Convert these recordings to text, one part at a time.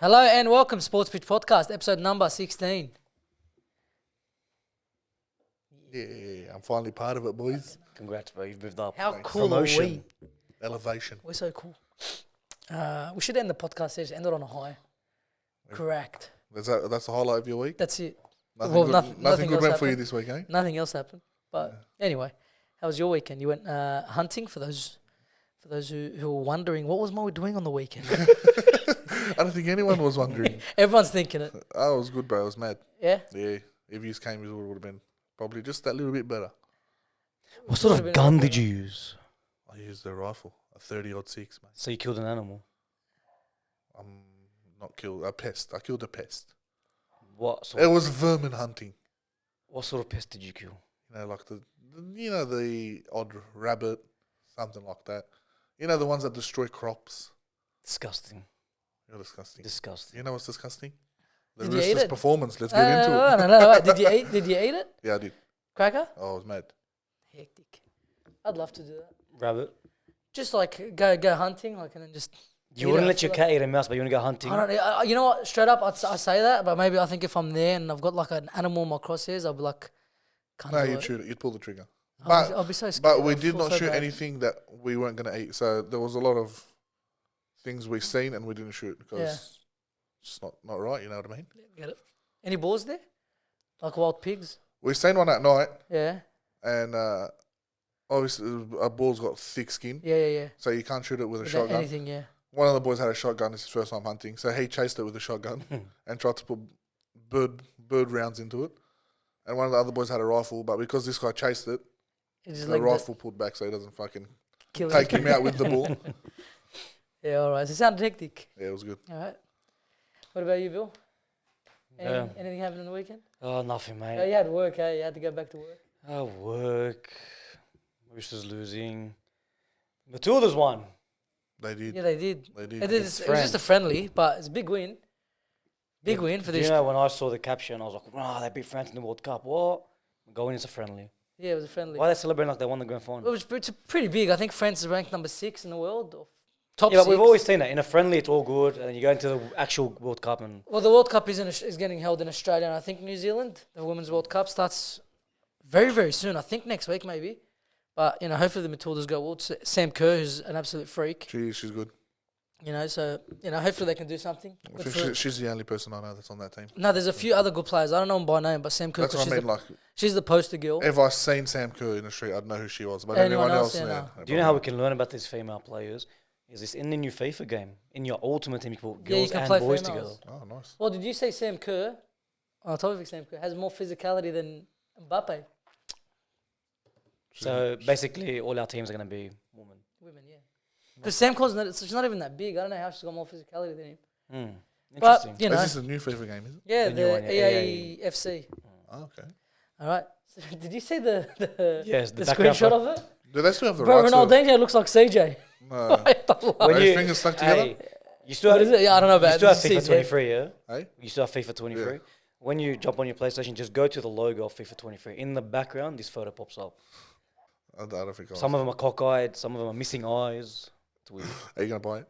Hello and welcome, Sports Pitch Podcast, episode number 16. Yeah, I'm finally part of it, boys. Congrats, bro. You've moved up. How Thanks. cool Promotion. are we? Elevation. We're so cool. We should end the podcast here, just end it on a high. Correct. That's the highlight of your week? That's it. Nothing Well, good, nothing nothing good else went for you happened. this week, eh? Nothing else happened. But anyway, how was your weekend? You went hunting for those who were wondering, what was Mo doing on the weekend? I don't think anyone was wondering. Everyone's thinking it. Oh, it was good, bro. I was mad. Yeah? Yeah. If you came, it would have been probably just that little bit better. What sort of gun did you use? I used a rifle, a 30-06, mate. So you killed an animal. I'm not killed. A pest. I killed a pest. What sort? It was vermin hunting. What sort of pest did you kill? You know, like the odd rabbit, something like that. You know, the ones that destroy crops. Disgusting. You're disgusting. Disgusting. You know what's disgusting? The Did you eat Roosters it? performance. Let's get into I it. don't know. Did you eat it? Yeah, I did. Cracker? Oh, I was mad. Hectic. I'd love to do that. Rabbit. Just like go hunting, like, and then just. You eat wouldn't it. let your cat eat a mouse, but you want to go hunting. I don't. You know what? Straight up, I say that, but maybe I think if I'm there and I've got like an animal in my crosshairs, I'll be like, can't No, do you'd it. shoot it. You'd pull the trigger. I'll be so scared. But we I'll did feel not so shoot bad. anything that we weren't going to eat. So there was a lot of things we've seen and we didn't shoot because it's just not right. You know what I mean? Get it? Any boars there? Like wild pigs? We seen one at night, Yeah. and obviously a bull's got thick skin, Yeah. so you can't shoot it with a Without shotgun. anything, yeah. One of the boys had a shotgun. It's his first time hunting, so he chased it with a shotgun and tried to put bird rounds into it. And one of the other boys had a rifle, but because this guy chased it, It's just the like rifle pulled back so he doesn't fucking kill take him out with the bull. Yeah, all right. So it sounded hectic. Yeah, it was good. All right. What about you, Bill? Yeah. Anything happen on the weekend? Oh, nothing, mate. Oh, you had work, eh? You had to go back to work. Oh, work. Roosters losing. Matilda's won. They did. Yeah, they did. They did. It was just a friendly, but it's a big win. Big win for Do this. you know when I saw the caption, I was like, wow, they beat France in the World Cup. What? Going as a friendly. Yeah, it was a friendly. Why are they celebrating like they won the grand final? It's pretty big. I think France is ranked number 6 in the world. Or top Yeah, but 6. we've always seen that. In a friendly, it's all good. And then you go into the actual World Cup and... Well, the World Cup is getting held in Australia and I think New Zealand. The Women's World Cup starts very, very soon. I think next week maybe. But, you know, hopefully the Matildas go well. Sam Kerr, who's an absolute freak. She's good. You know, so, you know, hopefully they can do something. I think she's the only person I know that's on that team. No, there's a few other good players. I don't know them by name, but Sam Kerr, That's what I mean. Like, she's the poster girl. if I seen Sam Kerr in the street, I'd know who she was. But Anyone anyone else, else, yeah, yeah. Do you know how we can learn about these female players? Is this in the new FIFA game? In your ultimate team, you can put Yeah, you girls can and play boys females. together. Oh, nice. Well, did you say Sam Kerr, on top of Sam Kerr, has more physicality than Mbappe? So basically, all our teams are going to be women. Women, yeah. Because Sam Kerr's she's not even that big. I don't know how she's got more physicality than him. Interesting. But, you know, Is this a new FIFA game, is it? yeah, the new the one, yeah, EAFC. Oh, okay. All right. So, did you see the Yes, the the background screenshot photo. of it? Do they still have the Bro, rights? Ronaldinho looks like CJ. No. When Are his you- fingers stuck together? Hey, you still What have, is it? Yeah, I don't know about you still have it. FIFA 23, yeah? Hey? You still have FIFA 23. Yeah. When you jump on your PlayStation, just go to the logo of FIFA 23. In the background, this photo pops up. I don't think I Some of them are cockeyed, some of them are missing eyes. It's weird. Are you going to buy it?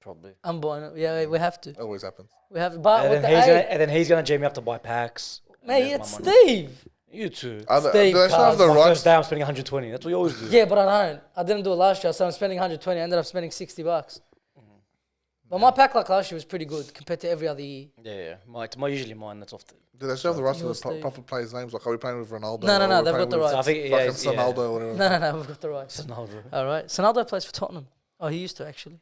Probably. I'm buying it. Yeah, we have to. Always happens. We have to. But And with then, the and then he's gonna jam me up to buy packs. mate, There's it's my money. Steve. You too. Do Steve they still have the My rights? first day, I'm spending 120. That's what you always do. Yeah, but I don't. I didn't do it last year, so I'm spending 120. I ended up spending $60. But my pack like last year was pretty good compared to every other year. Yeah. It's usually mine. That's off the. Do they still have the rights to Yours, the Steve. proper players' names? Like, are we playing with Ronaldo? No, or are we they've playing got the with So I rights. think yeah, Fucking Sonaldo or whatever. No, we've got the rights. Sonaldo. All right. Sonaldo plays for Tottenham. Oh, he used to actually.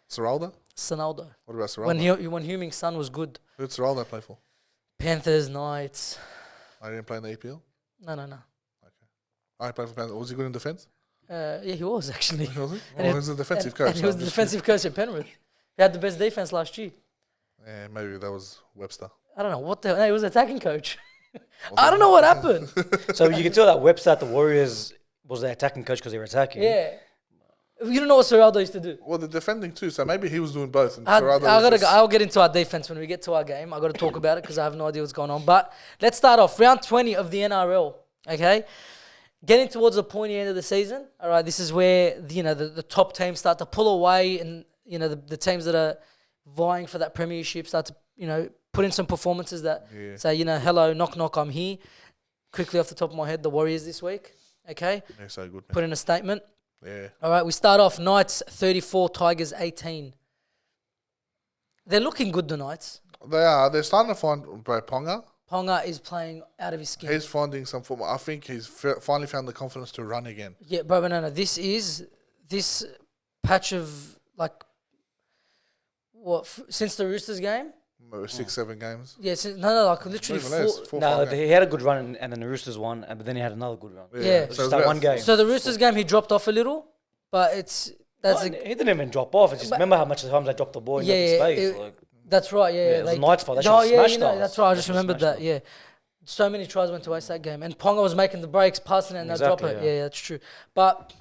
Seraldo? Sonaldo. What about Seraldo? When Huming's son was good. Who did Seraldo play for? Panthers, Knights. I didn't play in the EPL? No. I played for Panthers. Was he good in defence? Yeah, he was actually. Was he? And Oh, he- he was a defensive and, coach. and he was so the I'm just- defensive coach at Penrith. He had the best defense last year. Yeah, maybe that was Webster. I don't know what the hell. No, he was attacking coach. I don't know what happened. So you can tell that Webster at the Warriors was the attacking coach because they were attacking. Yeah. You don't know what Seraldo used to do. Well, they're defending too, so maybe he was doing both. And I Seraldo gotta was go. just- I'll get into our defense when we get to our game. I gotta talk about it because I have no idea what's going on. But let's start off round 20 of the NRL. Okay, getting towards the pointy end of the season. All right, this is where the top teams start to pull away, and the teams that are vying for that premiership, start to, put in some performances that Yeah. say, hello, knock, knock, I'm here. Quickly off the top of my head, the Warriors this week, okay? Yeah, so good, man. Put in a statement. Yeah. All right, we start off Knights 34, Tigers 18. They're looking good, the Knights. They are. They're starting to find Bro Ponga. Ponga is playing out of his skin. He's finding some form. I think he's finally found the confidence to run again. Yeah, bro, no. This patch of, since the Roosters game? 6-7 games. Yeah, like literally Not even less, 4 or 5 games. he had a good run and then the Roosters won, but then he had another good run. Yeah. It's So just it's that one game. So the Roosters game, he dropped off a little, but He didn't even drop off. It's just remember how much times they dropped the ball in the space. that's right. Yeah, it was Knights' fault. They should have smashed us. that's right. I just They should have remembered smashed that. Yeah, so many tries went to waste that game, and Ponga was making the breaks, passing it, and they'll drop Exactly, it. Yeah, that's true. But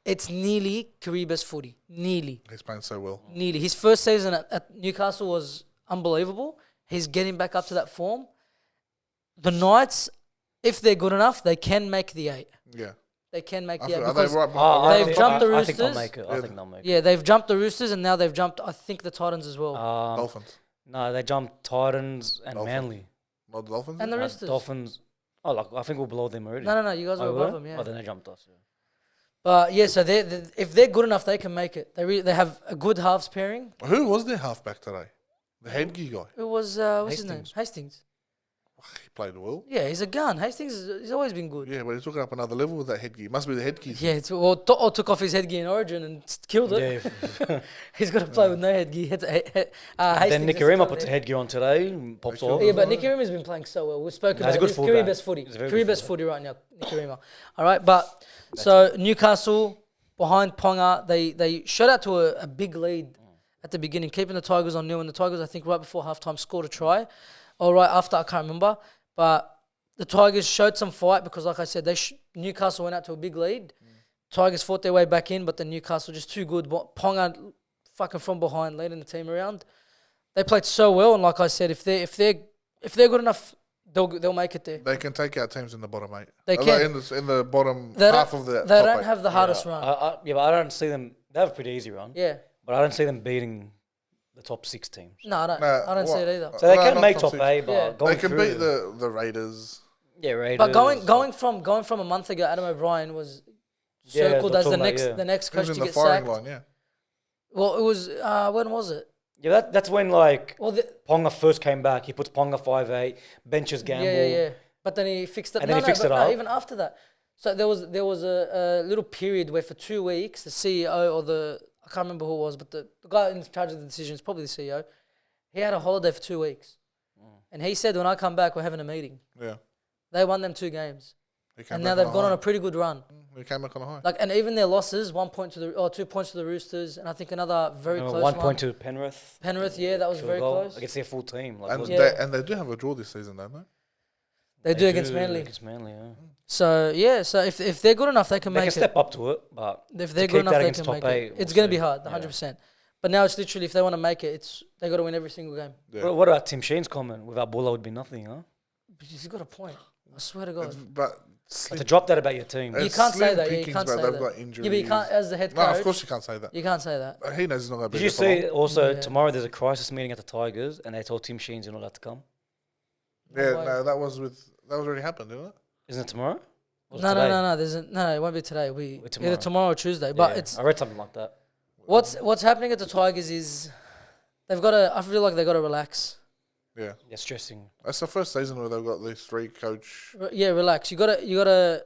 it's nearly career best footy. Nearly. He's playing so well. Nearly. His first season at Newcastle was unbelievable. He's getting back up to that form. The Knights, if they're good enough, they can make the 8. Yeah. They can make I the 8 feel- are they because right? they've jumped the I think they'll Roosters. make it. I think they'll make it. yeah, they've jumped the Roosters and now they've jumped, I think, the Titans as well. Dolphins. No, they jumped Titans and Dolphins. Manly. Not the Dolphins. And the No, Roosters. Dolphins. Oh, I think we're below them already. No, you guys are Oh, above were? them, yeah. Oh, then they jumped us. Yeah. But yeah, so if they're good enough, they can make it. They have a good halves pairing. Who was their halfback today? The headgear guy. It was what's his name? Hastings. Hastings. He played well. Yeah, he's a gun. Hastings, he's always been good. Yeah, but he took it up another level with that headgear. Must be the headgear. Yeah, or took off his headgear in Origin and killed it. Yeah. He's got to play with no headgear. Then Hastings Nicarima has to puts play a headgear on today, and pops killed off. him. Yeah, but Nicarima's been playing so well. We've spoken No, he's about a good his career fullback. best footy. He's a very Career good best footy right now, Nicarima. All right, but so Newcastle behind Ponga, they shot out to a big lead at the beginning, keeping the Tigers on nil. And the Tigers, I think, right before halftime, scored a try. Or right after, I can't remember. But the Tigers showed some fight because, like I said, Newcastle went out to a big lead. Tigers fought their way back in, but the Newcastle just too good. Ponga fucking from behind, leading the team around. They played so well, and like I said, if they're good enough, they'll make it there. They can take out teams in the bottom 8. They can. In the bottom They half don't- of the They top don't 8. have the hardest run. But I don't see them. They have a pretty easy run. Yeah. But I don't see them beating the top 6 teams. No, I don't. Nah, I don't see what? it either. So they No, can not make top top 6. 8, but Yeah. going They can through beat the Raiders. Yeah, Raiders. But going from a month ago, Adam O'Brien was Yeah, circled they're as the talking about, next He was coach in to the get firing sacked. line, yeah. Well, it was when was it? Yeah, that's when like Well, Ponga first came back. He puts Ponga 5'8", benches Gamble. yeah. But then he fixed it. And then he fixed it no, up. even after that. So there was a little period where for 2 weeks the CEO or I can't remember who it was, but the guy in charge of the decisions, probably the CEO, he had a holiday for 2 weeks, and he said, "When I come back, we're having a meeting." Yeah. They won them 2 games, He came and back now they've a gone on high. a pretty good run. He came back on a high. Like, and even their losses, 2 points to the Roosters, and I think another very close 1 one. point to Penrith. Penrith, yeah, that was Field very goal close. against their full team. Like, And, was- they do have a draw this season, don't they? They do against Manly. Against Manly, yeah. So yeah, so if they're good enough, they can They make can it. step up to it, but If they're to good keep enough, that they against can top make 8, it. It's we'll going to be see. hard, 100%. But now it's literally, if they want to make it, they got to win every single game. Yeah. What about Tim Sheen's comment? Without Bulla would be nothing, huh? But he's got a point. I swear to God. But But to drop that about your team. You it's can't say slim that. Yeah, you pickings, can't bro. say They've that. got injuries. Yeah, but you can't, as the head No, coach, of course you can't say that. you can't say that. He knows he's not going to be Did you there for see long. also Yeah. tomorrow there's a crisis meeting at the Tigers and they told Tim Sheen's you're not allowed to come? Yeah, No way. no, that was already happened, didn't it? Isn't it tomorrow? Or No, today? no. No, it won't be today. It'll be tomorrow. either tomorrow or Tuesday. But Yeah, it's I read something like that. what's happening at the Tigers is they've got to. I feel like they've got to relax. Yeah. They're stressing. That's the first season where they've got these 3 coach. Yeah, relax. You gotta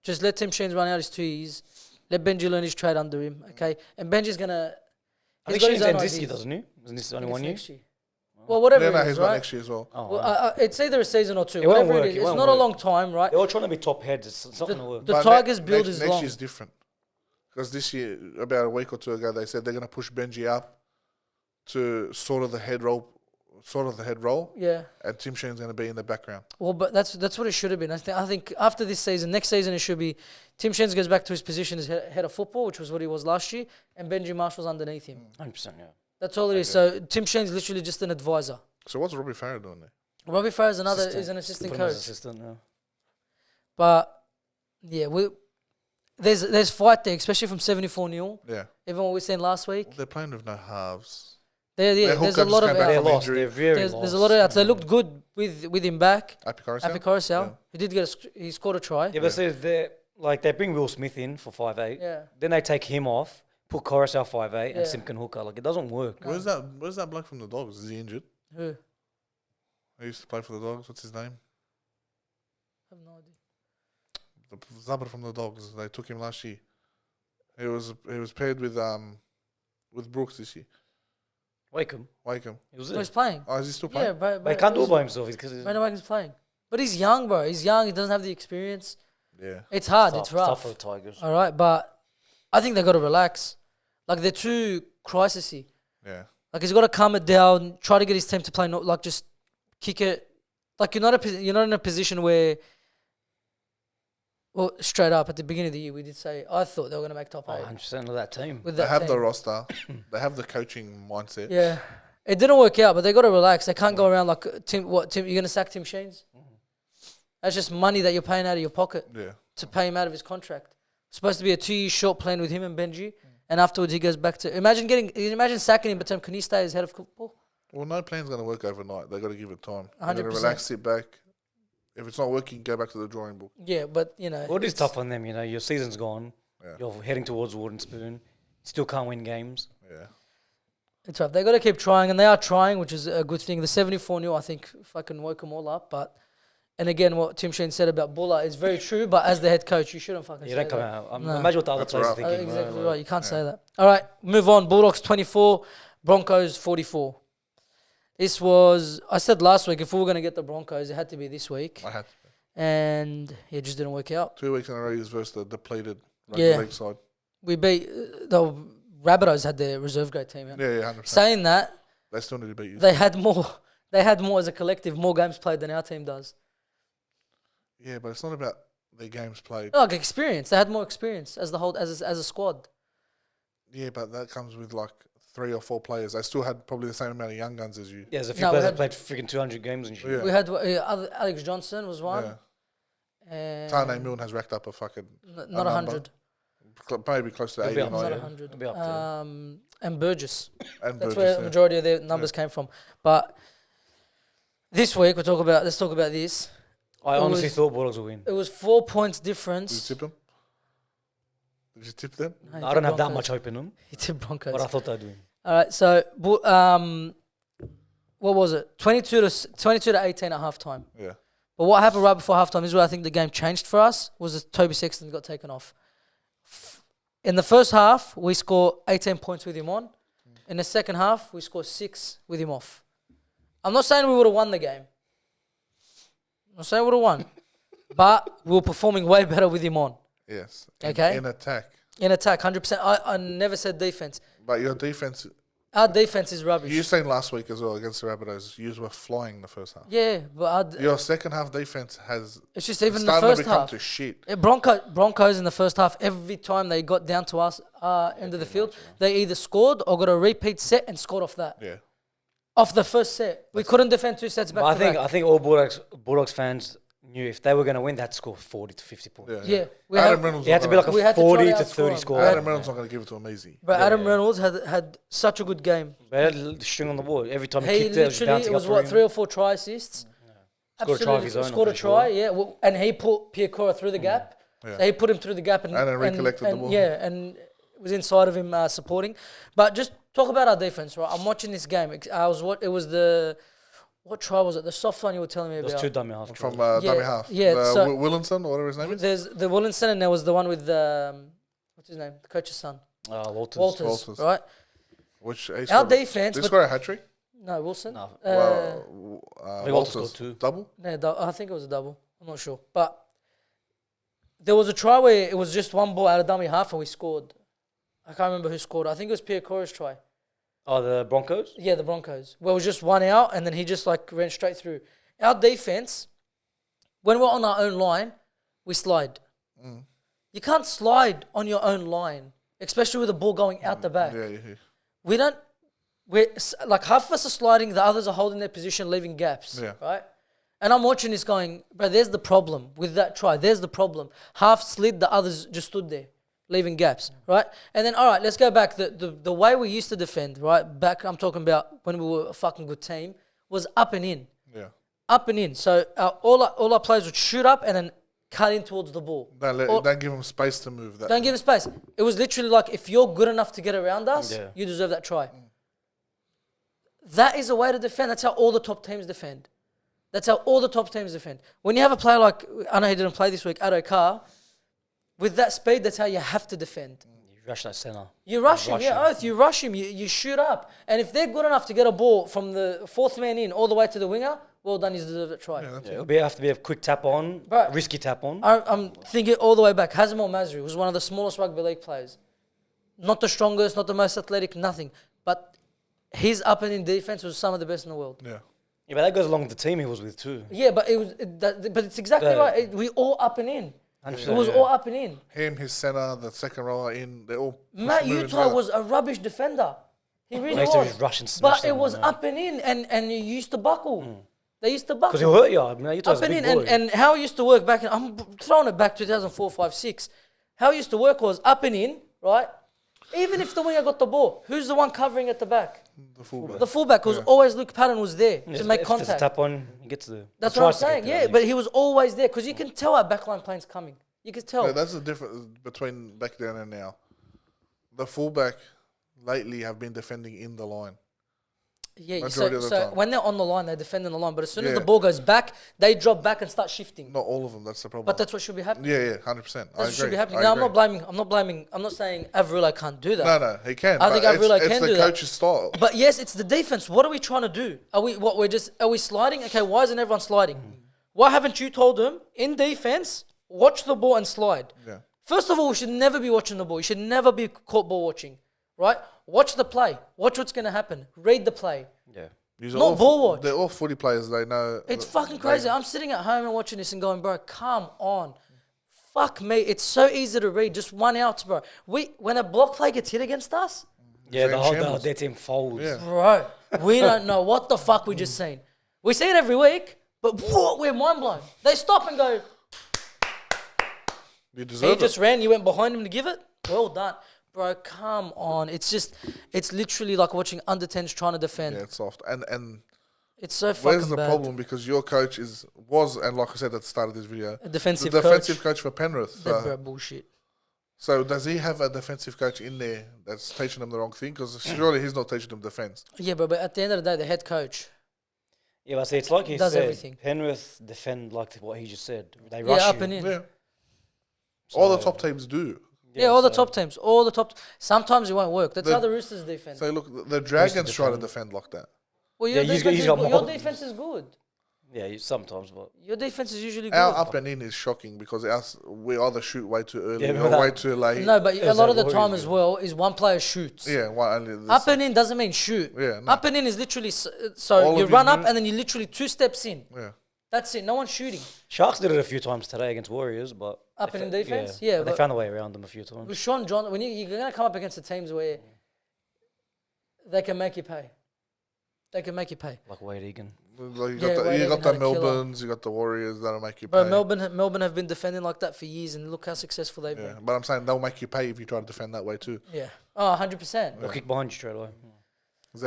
just let Tim Sheens run out his 2 years. Let Benji learn his trade under him. Okay, and Benji's gonna. I he's think got Sheen's his own ends this year, ideas. doesn't he? Isn't this I only think 1 it's year? next year. Well, whatever Yeah, it no, is, he's got right? next year as well. Oh, Well, wow. it's either a season or 2. It won't Whatever work, it it is, it's won't not a work. long time, right? They're all trying to be top heads. It's not going to work. The But Tigers' build is next long. year's different. Because this year, about a week or 2 ago, they said they're going to push Benji up to sort of the head role, Yeah. and Tim Sheen's going to be in the background. Well, but that's what it should have been. I think after this season, next season, it should be Tim Sheens goes back to his position as head of football, which was what he was last year, and Benji Marshall's underneath him. 100%, yeah. That's all it is. So Tim Sheens literally just an advisor. So what's Robbie Farah doing there? Robbie Farah is is an Just assistant put him as coach. assistant, yeah. But yeah, there's fight there, especially from 74-0. Yeah. Even what we seen last week. They're playing with no halves. There's a hooker lot just of came back They're from outs. lost. injury. They're very There's lost. a lot of outs. They looked good with him back. Happy Coruscant? Happy Coruscant. Yeah. He did he scored a try. Yeah, but see, they bring Will Smith in for 5'8". Yeah. Then they take him off, put Coruscant 5'8", Yeah. and Simpkin hooker. Like, it doesn't work. Where's that bloke from the Dogs? Is he injured? Who? He used to play for the Dogs. What's his name? I have no idea. The Zabra from the Dogs. They took him last year. He was paired with Brooks this year. Wakeham. Wakeham. He was No, there. he's playing. Oh, is he still playing? Yeah, But he can't do it by himself. Because Brandon Wagon's playing. But he's young, bro. He's young. He doesn't have the experience. Yeah. It's hard. tough, It's rough. tough for the Tigers. All right, but I think they got to relax. Like, they're too crisisy. Yeah. Like, he's got to calm it down, try to get his team to play, not like just kick it. Like, you're not in a position where, well, straight up at the beginning of the year, we did say I thought they were going to make top 8 100% of that team. with They that have team. the roster. They have the coaching mindset. Yeah, it didn't work out, but they got to relax. They can't go around like Tim. You're going to sack Tim Sheens? That's just money that you're paying out of your pocket Yeah. to pay him out of his contract. Supposed to be a 2-year short plan with him and Benji, and afterwards he goes back to. Imagine sacking him, but can he stay as head of football? Well, no plan's going to work overnight. They got to give it time. They got to 100%. relax, sit back. If it's not working, go back to the drawing book. Yeah, but you know, Well, it is it's- tough on them. Your season's gone. Yeah. You're heading towards Wooden Spoon. Still can't win games. Yeah. It's tough. They got to keep trying, and they are trying, which is a good thing. The 74-0, I think, fucking woke them all up. But and again, what Tim Sheen said about Buller is very true. But as the head coach, you shouldn't fucking. You say don't come that. out. No. Imagine what the other That's players are rough. thinking. Exactly Like, right. You can't say that. All right, move on. Bulldogs 24, Broncos 44. This was, I said last week, if we were going to get the Broncos, it had to be this week. I had And it just didn't work out. 2 weeks in a row versus the depleted rugby Yeah. league side. We beat, the Rabbitohs had their reserve grade team out. Yeah, 100%. Saying that, They still need to beat you. they had more as a collective, more games played than our team does. Yeah, but it's not about their games played. Like experience. They had more experience as a squad. Yeah, but that comes with like 3 or 4 players. They still had probably the same amount of young guns as you. Yeah, there's a few No, we players had- that played freaking 200 games and shit. Yeah. We had Alex Johnson was one. Yeah. And Tane Milne has racked up a fucking not number. 100. Maybe close to He'll 80 be or up Not 90. 100. It'll be up there. And Burgess. And That's Burgess, where the yeah. majority of their numbers came from. But this week let's talk about this. I It honestly was- thought Bulldogs would win. It was 4 points Did you difference. tip them? Did you tip them? No, he I tipped don't have that Broncos. much hope in them, He tipped Broncos. but I thought they'd win. All right, so what was it? 22 to 18 at halftime. Yeah. But what happened right before halftime is where I think the game changed for us. Was that Toby Sexton got taken off. In the first half, we scored 18 points with him on. In the second half, we scored 6 with him off. I'm not saying we would have won the game. I'm not saying we would have won. But we were performing way better with him on. Yes. Okay. In attack. In attack, 100%. I never said defense. But your defense, Our defense is rubbish. you saying last week as well against the Rabbitohs, you were flying the first half. Yeah, but Your second half defense has it's just even the started to first become half. to shit. Broncos in the first half, every time they got down to us end of the field, they either scored or got a repeat set and scored off that. Yeah. Off the first set. We couldn't defend 2 sets back But to back. I think all Bulldogs fans knew if they were going to win, they'd score 40 to 50 points. Yeah. We Adam had, Reynolds It had to be like We a had to try 40 to to outscore 30 them. score. Adam Reynolds not going to give it to him easy. but Yeah, Adam yeah. Reynolds had such a good game. They had the string on the wall. Every time he He kicked it, it was literally, bouncing it was up what, for 3 him. or 4 try assists? Scored a try of his own, I'm Scored a pretty try, sure. yeah. Well, and he put Piacora through the gap. Yeah. So he put him through the gap and then recollected the ball. Yeah, and it was inside of him supporting. But just talk about our defense, right? I'm watching this game. What try was it? The soft one you were telling me There was about. 2 dummy half From tries. Yeah, dummy half. yeah, The so- Willinson, or whatever his name is. There's the Willinson and there was the one with what's his name? The coach's son. Walters. Walters, right? Which Our defense, Did but- score a hat trick? No, Wilson. No. Walters Walters scored 2. double. No, I think it was a double. I'm not sure. But there was a try where it was just one ball out of dummy half and we scored. I can't remember who scored. I think it was Piacora's try. Oh, the Broncos? Yeah, the Broncos. Where it was just one out and then he just like ran straight through. Our defense, when we're on our own line, we slide. You can't slide on your own line, especially with the ball going out the back. Yeah. We're like half of us are sliding, the others are holding their position, leaving gaps. Yeah. Right? And I'm watching this going, bro, there's the problem with that try. There's the problem. Half slid, the others just stood there. leaving gaps, right? And then, all right, let's go back. The way we used to defend, right? Back, I'm talking about when we were a fucking good team, was up and in. Yeah. Up and in. So all our players would shoot up and then cut in towards the ball. Don't give them space to move. Don't give them space. It was literally like, if you're good enough to get around us, Yeah. you deserve that try. That is a way to defend. That's how all the top teams defend. That's how all the top teams defend. When you have a player like, I know he didn't play this week, Addo Carr, with that speed, that's how you have to defend. You rush that centre. You rush him, oath. You rush him, you shoot up. And if they're good enough to get a ball from the fourth man in all the way to the winger, well done, he's deserved a try. Yeah, It'll have to be a quick tap on, Bro, risky tap on. I'm thinking all the way back. Hazem Al-Masri was one of the smallest rugby league players. Not the strongest, not the most athletic, nothing. But his up and in defense was some of the best in the world. Yeah. Yeah, but that goes along with the team he was with too. Yeah, but but it's exactly right. We all up and in. 100%, It was all up and in. Him, his centre, the second rower in, they all. Matt moving Utah together. was a rubbish defender. He really They used to was. just rush and smash But it them, was yeah. up and in, and you used to buckle. They used to buckle. Because he'll hurt you. I mean, Utah's Up a and big in, boy. and how it used to work back in, I'm throwing it back 2004, 5, 6. How it used to work was up and in, right? Even if the winger got the ball, who's the one covering at the back? The fullback. The fullback was always Luke Patton was there to If make there's a contact. tap on, he gets the. That's he what I'm tries to get saying. there, Yeah, at but least. he was always there because you can tell our backline plane's coming. You can tell. Yeah, that's the difference between back then and now. The fullback lately have been defending in the line. Yeah, Majority of the so time. when they're on the line, they're defending the line. But as soon as Yeah. the ball goes back, they drop back and start shifting. Not all of them. That's the problem. But that's what should be happening. yeah, 100%. I That's agree. what should be happening. I Now, agree. I'm not blaming. I'm not saying Averillo can't do that. No, he can. I think but Averillo it's can the do that. coach's style. But yes, it's the defense. What are we trying to do? Are we sliding? Okay, why isn't everyone sliding? Why haven't you told them in defense, watch the ball and slide? Yeah. First of all, we should never be watching the ball. You should never be caught ball watching, right? Watch the play. Watch what's going to happen. Read the play. Yeah. These Not are all ball watch. They're all footy players. They know. It's fucking crazy. I'm sitting at home and watching this and going, bro, come on. Fuck me. It's so easy to read. Just 1 out, bro. When a block play gets hit against us, Yeah, the whole shambles. their team folds. Yeah. bro, we don't know what the fuck we just seen. We see it every week, but what? We're mind blown. They stop and go, You he deserve just it. ran, you went behind him to give it? Well done. Bro, come on. It's literally like watching under 10s trying to defend. Yeah, it's soft. And It's so fucking where's the bad. problem? Because your coach was, and like I said at the start of this video, A defensive the defensive coach. coach for Penrith. That bro, bullshit. So does he have a defensive coach in there that's teaching them the wrong thing? Because surely he's not teaching them defense. Yeah, but at the end of the day, the head coach. Yeah, but see, it's like he Does said. everything. Penrith defend like what he just said. They Yeah, rush up you. and in. Yeah. So- All the top teams do. Yeah, all the so- top teams. Sometimes it won't work. That's how the Roosters defend. So look, the Dragons try to defend like that. Well, your, Yeah, he's defense, got your more- defense is good. Yeah, sometimes, but Your defense is usually good. Our up and in is shocking because we either shoot way too early Yeah, or but way that- too late. No, but a Is lot that of the what time he's as doing? well is one player shoots. Yeah, why only this? Up and in doesn't mean shoot. Yeah, no. Up and in is literally All so of you his run up moves- and then you literally 2 steps in. Yeah. That's it. No one's shooting. Sharks did it a few times today against Warriors, but Up they and in fa- defense? Yeah, but they but- found a way around them a few times. With Sean John, when you're going to come up against the teams where they can make you pay. They can make you pay. Like Wade Egan. Like Yeah, Wade you got Egan the had a killer. Melbournes, you got the Warriors that'll make you Bro, pay. Melbourne have been defending like that for years, and look how successful they've Yeah, been. but I'm saying they'll make you pay if you try to defend that way too. Yeah. Oh, 100%. They'll kick behind you straight away.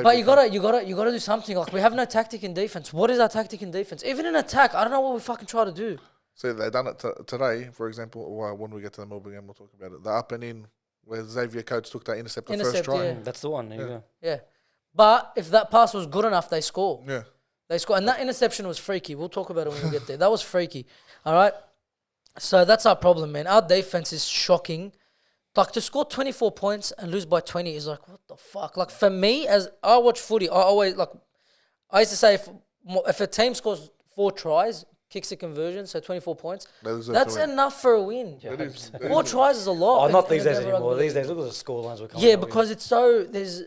But you gotta do something. Like we have no tactic in defense. What is our tactic in defense? Even in attack, I don't know what we fucking try to do. See, they done it today, for example. Well, when we get to the Melbourne game, we'll talk about it. The up and in where Xavier Coates took that intercept the first try. yeah. That's the one. There you go. Yeah. But if that pass was good enough, they score. Yeah. They score. And that interception was freaky. We'll talk about it when we get there. That was freaky. All right. So that's our problem, man. Our defense is shocking. Like to score 24 points and lose by 20 is like, what the fuck? Like for me, as I watch footy, I always like, I used to say if a team scores 4 tries, kicks a conversion, so 24 points, They deserve that's to win. enough for a win. Yeah, It is. 100%. 4 tries is a lot. Oh, in- not in these a days game of anymore. rugby These league. days, look at the score lines we're coming Yeah, up with. because there's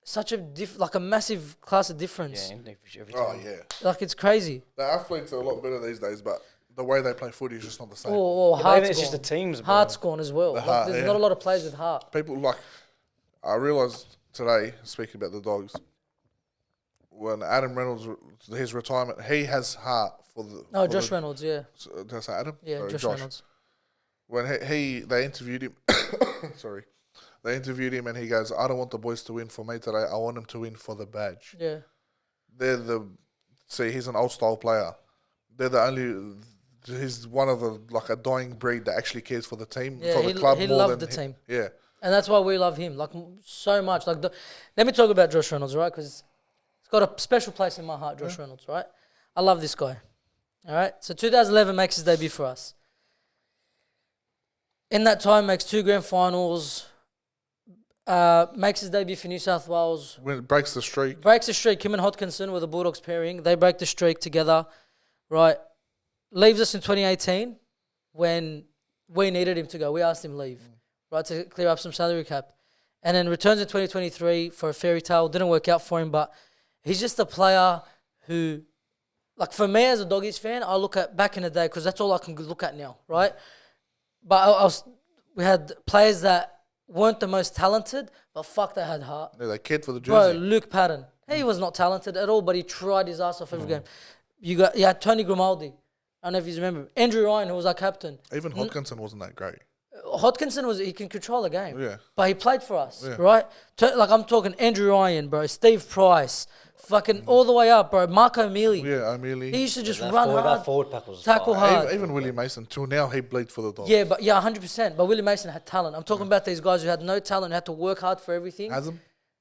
such a massive class of difference. Yeah, every Oh time. yeah. Like it's crazy. The athletes are a lot better these days, but the way they play footy is just not the same. Or Yeah, but heart's it's just the gone. teams, bro. Heart's gone as well. Like, heart, there's yeah. not a lot of players with heart. People like, I realised today, speaking about the Dogs, when Adam Reynolds, his retirement, he has heart for the. No, for Josh the, Reynolds, yeah. Did I say Adam? Yeah, Sorry, Josh Reynolds. when they interviewed him. Sorry, they interviewed him and he goes, "I don't want the boys to win for me today. I want them to win for the badge." Yeah. He's an old style player. They're the only. He's one of the like a dying breed that actually cares for the team, Yeah, for the club he more loved than the team. Yeah, And that's why we love him, like so much. Like, let me talk about Josh Reynolds, right? Because he's got a special place in my heart, Josh Reynolds, right? I love this guy. All right. So 2011 makes his debut for us. In that time, makes 2 grand finals. Makes his debut for New South Wales. when it breaks the streak. Breaks the streak. Him and Hodkinson were the Bulldogs pairing. They break the streak together, right? Leaves us in 2018 when we needed him to go. We asked him to leave, right, to clear up some salary cap. And then returns in 2023 for a fairy tale. Didn't work out for him, but he's just a player who, like for me as a Doggies fan, I look at back in the day because that's all I can look at now, right? But we had players that weren't the most talented, but fuck, they had heart. Yeah, they cared for the Bro, jersey. Luke Patton. He was not talented at all, but he tried his ass off every game. You had Tony Grimaldi. I don't know if you remember. Andrew Ryan, who was our captain. Even Hodkinson wasn't that great. Hodkinson he can control the game. Yeah. But he played for us, Yeah. right? Like I'm talking Andrew Ryan, bro. Steve Price. Fucking all the way up, bro. Mark O'Mealy. Yeah, O'Mealy. He used to just That run forward, hard, that forward pack was tackle fire. hard. Even Willie Mason, till now, he bleeds for the Dogs. Yeah, 100%. But Willie Mason had talent. I'm talking about these guys who had no talent, who had to work hard for everything. Hasm?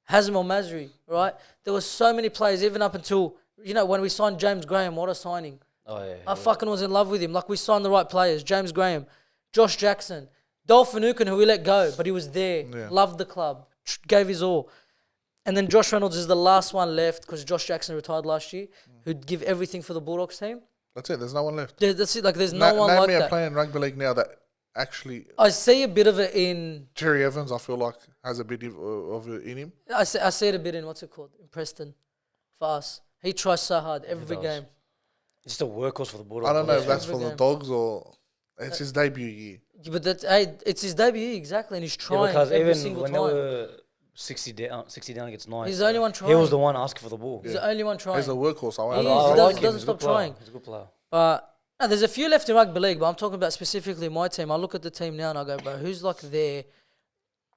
Hazem or Masri, right? There were so many players, even up until, when we signed James Graham, what a signing. Oh, yeah. I fucking was in love with him. Like, we signed the right players. James Graham, Josh Jackson, Dolphin Uken, who we let go, but he was there. Yeah. Loved the club. Gave his all. And then Josh Reynolds is the last one left because Josh Jackson retired last year, who'd give everything for the Bulldogs team. That's it. There's no one left. That's it. Like, there's no one Name like me a that. player in rugby league now that actually... I see a bit of it in... Jerry Evans, I feel like, has a bit of it in him. I see it a bit in, what's it called? In Preston. For us. He tries so hard every does. game. He's the workhorse for the Bulldogs. I don't know if Yeah. that's for Every the game. Dogs or... It's his debut year. Yeah, but it's his debut, exactly, and he's Yeah, trying because every even single when time. they were 60 down against Knights, He's the only one he trying. was the one asking for the ball. He's the only one trying. He's a workhorse. I He won't is. lie. He doesn't He's a stop good player. trying. He's a good player. But there's a few left in rugby league, but I'm talking about specifically my team. I look at the team now and I go, bro, who's like there,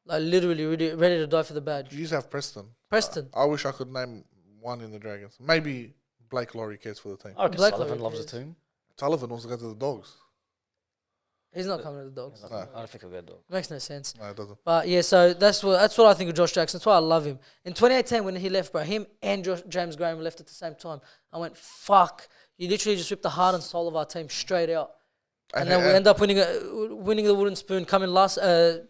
like literally ready to die for the badge? You just have Preston. Preston. I wish I could name one in the Dragons. Maybe Blake Laurie cares for the team. I reckon Black Sullivan Lorry loves the cares. team. Sullivan wants to go to the Dogs. He's not coming to the Dogs. No. I don't think he'll get dog. Makes no sense. No, it doesn't. But yeah, so that's what I think of Josh Jackson. That's why I love him. In 2018, when he left, bro, him and James Graham left at the same time. I went, fuck! You literally just ripped the heart and soul of our team straight out. And then we end up winning the wooden spoon, coming last,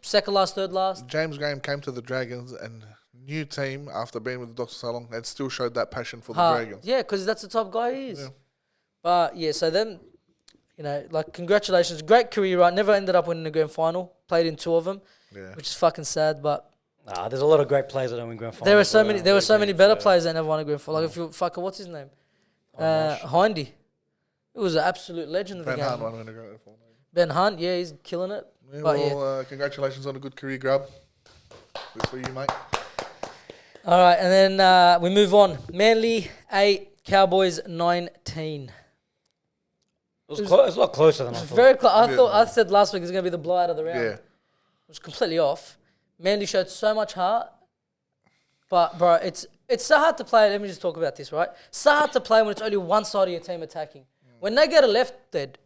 second last, third last. James Graham came to the Dragons and new team after being with the Dogs for so long and still showed that passion for the Heart. Dragons. Yeah, because that's the type of guy he is. Yeah. But yeah, so then, like congratulations, great career, right? Never ended up winning the grand final. Played in 2 of them, Yeah. which is fucking sad. But There's a lot of great players that don't win grand finals. there were so many better so- players that never won a grand final. Like if you fucking what's his name, Hindy. It was an absolute legend of the Ben game. Hunt won in the Grand Final. Ben Hunt, yeah, he's killing it. Yeah, But well, congratulations on a good career, Grub. Good for you, mate. All right, and then we move on. Manly 8, Cowboys 19. It was a lot closer than I It's thought. very close. Yeah. I said last week it's going to be the blowout of the round. Yeah. It was completely off. Manly showed so much heart, but bro, it's so hard to play. Let me just talk about this, right? So hard to play when it's only one side of your team attacking. When they get a left, dead.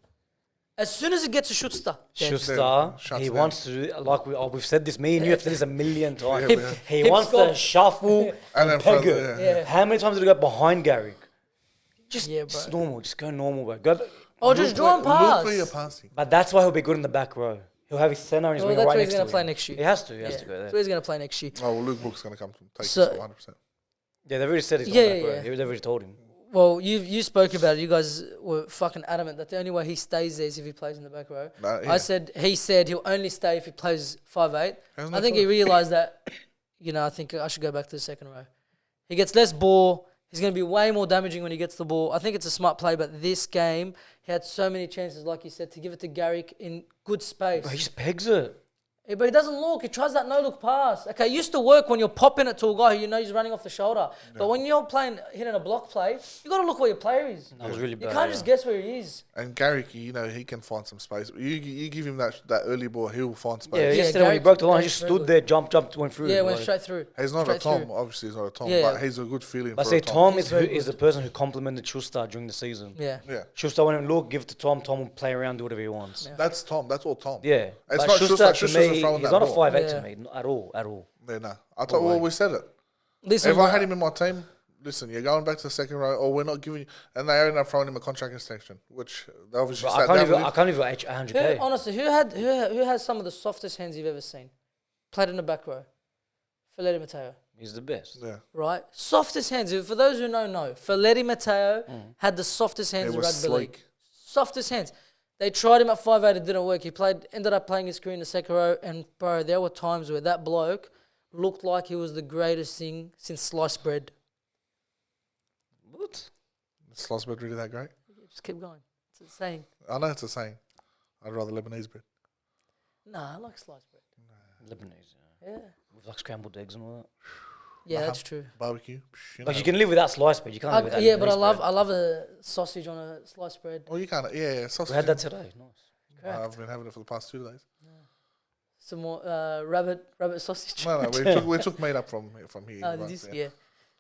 As soon as it gets a shoot star, dead. Schuster, Shuts he down. wants to do, like we've said this, me and you have said this a million times. Yeah, we have. He Hip wants scope. to shuffle And then and peg front, it. yeah. Yeah. How many times did he go behind Gary? Just Yeah, bro. just normal, just go normal, bro. Go, Or just draw and pass. Look where you're passing. but that's why he'll be good in the back row. He'll have his centre and his Well, winger that's right where he's next going to to play him. next year. He has to. He has Yeah, to go that's there. where he's going to play next year. Oh, well, Luke Book's going to come to take So- this 100%. Yeah, they've already said he's Yeah, on back yeah, row. yeah. They've already told him. Well, you spoke about it. You guys were fucking adamant that the only way he stays there is if he plays in the back row. Nah, yeah. He said he'll only stay if he plays 5'8". Hasn't I he think he thought- realised that, I think I should go back to the second row. He gets less ball. He's going to be way more damaging when he gets the ball. I think it's a smart play, but this game, he had so many chances, like you said, to give it to Garrick in good space. Bro, he just pegs it. Yeah, but he doesn't look. He tries that no-look pass. Okay, it used to work when you're popping it to a guy who you know he's running off the shoulder. But when you're hitting a block play, you got to look where your player is. That was really You bad. can't just guess where he is. And Garrick, you know, he can find some space. You give him that early ball, he'll find space. Yeah, yesterday when he Garrick- broke the line, he Garrick's just very stood there, jumped, went through. Yeah, went like- straight through. He's not Straight a Tom. through. Obviously, he's not a Tom, Yeah. but he's a good feeling I for say a Tom. Tom He's is very the person who complimented Schuster during the season. Yeah. Yeah, Schuster went and look, give it to Tom. Tom will play around, do whatever he wants. Yeah. that's Tom. That's all Tom. Yeah, It's but not Schuster Schuster. to Schuster's me, throwing he's that not a ball. 5'8" Yeah. to me at all. Yeah, nah. I thought we always said it. Listen, If I had him in my team, listen, you're going back to the second row, or we're not giving you. And they ended up throwing him a contract extension, which they obviously Bro, sat I can't down even. with I him. can't even H 100k. honestly, who has some of the softest hands you've ever seen? Played in the back row. Felipe Mateo. He's the best. Yeah, Right? Softest hands. For those who know, Felipe Mateo had the softest hands it in was rugby league. sleek. Softest hands. They tried him at 5'8", it didn't work. He ended up playing his career in the second row, and bro, there were times where that bloke looked like he was the greatest thing since sliced bread. What? Is sliced bread really that great? Just keep going. It's a saying. I know it's a saying. I'd rather Lebanese bread. Nah, I like sliced bread. Lebanese. Yeah. With like scrambled eggs and all that. Yeah, that's true. Barbecue. But you can live without sliced bread. You can't live without Yeah, but I Lebanese bread. love a sausage on a sliced bread. Oh, you can't. Yeah, sausage. We had that today. Nice. Correct. I've been having it for the past 2 days. Some more rabbit sausage. No, we took meat up from here. Oh, right, did you? yeah. Yeah.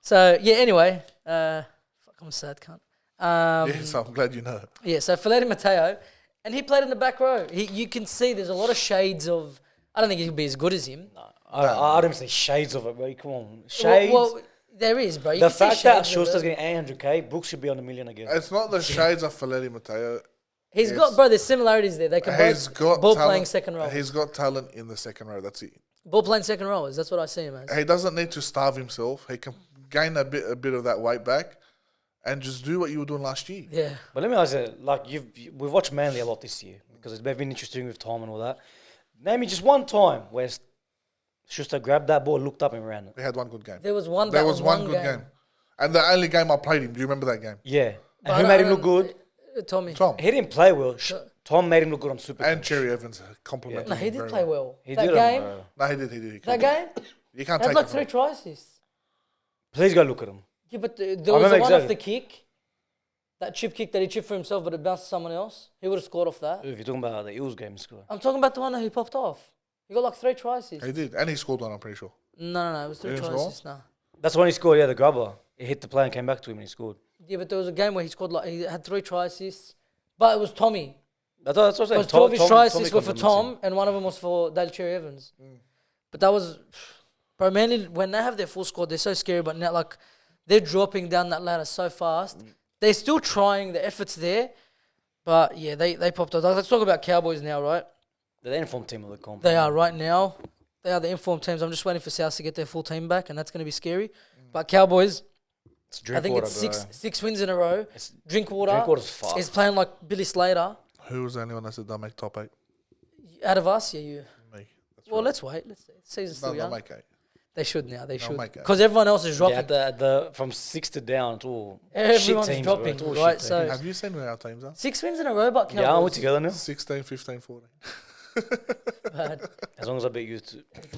So yeah. Anyway, fuck, I'm a sad cunt. Yeah, so I'm glad you know. Yeah. So Felipe Mateo, and he played in the back row. You can see there's a lot of shades of. I don't think he can be as good as him. No, I don't say shades of it, bro. Come on, shades. Well, there is, bro. You the can see fact that shades of Schuster's it. getting 800k, Brooks should be on $1 million again. It's not the shades of Felipe Mateo. He's got, bro. There's similarities there. They can He's both got ball talent. playing second row. He's got talent in the second row. That's it. Ball playing second rowers. That's what I see him as. He doesn't need to starve himself. He can gain a bit of that weight back, and just do what you were doing last year. Yeah. But let me ask you, like we've watched Manly a lot this year because it's been interesting with Tom and all that. Name me just one time where Schuster grabbed that ball, looked up and ran it. He had one good game. There was one. There that was one good game. And the only game I played him. Do you remember that game? Yeah. But And I who made him don't- look good? Tommy. Tom He didn't play well. Tom made him look good on Super. and Cherry Evans complimented No, him he did very play well. He that did game. bro. No, he did. He That game. You can't He had take like it 3 from try assists. Please go look at him. Yeah, but there was remember the one off exactly. the kick. That chip kick that he chipped for himself, but it bounced to someone else. He would have scored off that. If you're talking about the Eels game score. I'm talking about the one that he popped off. He got like 3 try assists. He did. And he scored one, I'm pretty sure. No. It was 3 He didn't try score? assists. No. That's when he scored, yeah, the grubber. He hit the play and came back to him and he scored. Yeah, but there was a game where he scored like he had 3 try assists, but it was Tommy. That's what I was saying. Because 2 of his try Tommy assists were for compliments Tom, him. and one of them was for Dale Cherry Evans. But that was, bro. Manly, when they have their full squad, they're so scary. But now, like, they're dropping down that ladder so fast. They're still trying. The efforts there, but yeah, they popped up. Let's talk about Cowboys now, right? They're the informed team of the comp. They are right now. They are the informed teams. I'm just waiting for South to get their full team back, and that's going to be scary. But Cowboys, It's I think it's six wins in a row. It's Drinkwater Drinkwater's fast. is playing like Billy Slater. Who was the only one that said they'll make top 8? Out of us, yeah, you. Me. That's Well, right. let's wait. Let's see. Season's still No, they'll young. make 8. They should now. They They'll should. make it. Because everyone else is dropping. Yeah, the from 6 to down, it's all Everyone's shit teams, bro. dropping, It's all right? shit So- teams. Have you seen where our teams are? 6 wins in a row, but Cowboys. Yeah, we're together now. 16, 15, 14. Bad. As long as I beat you,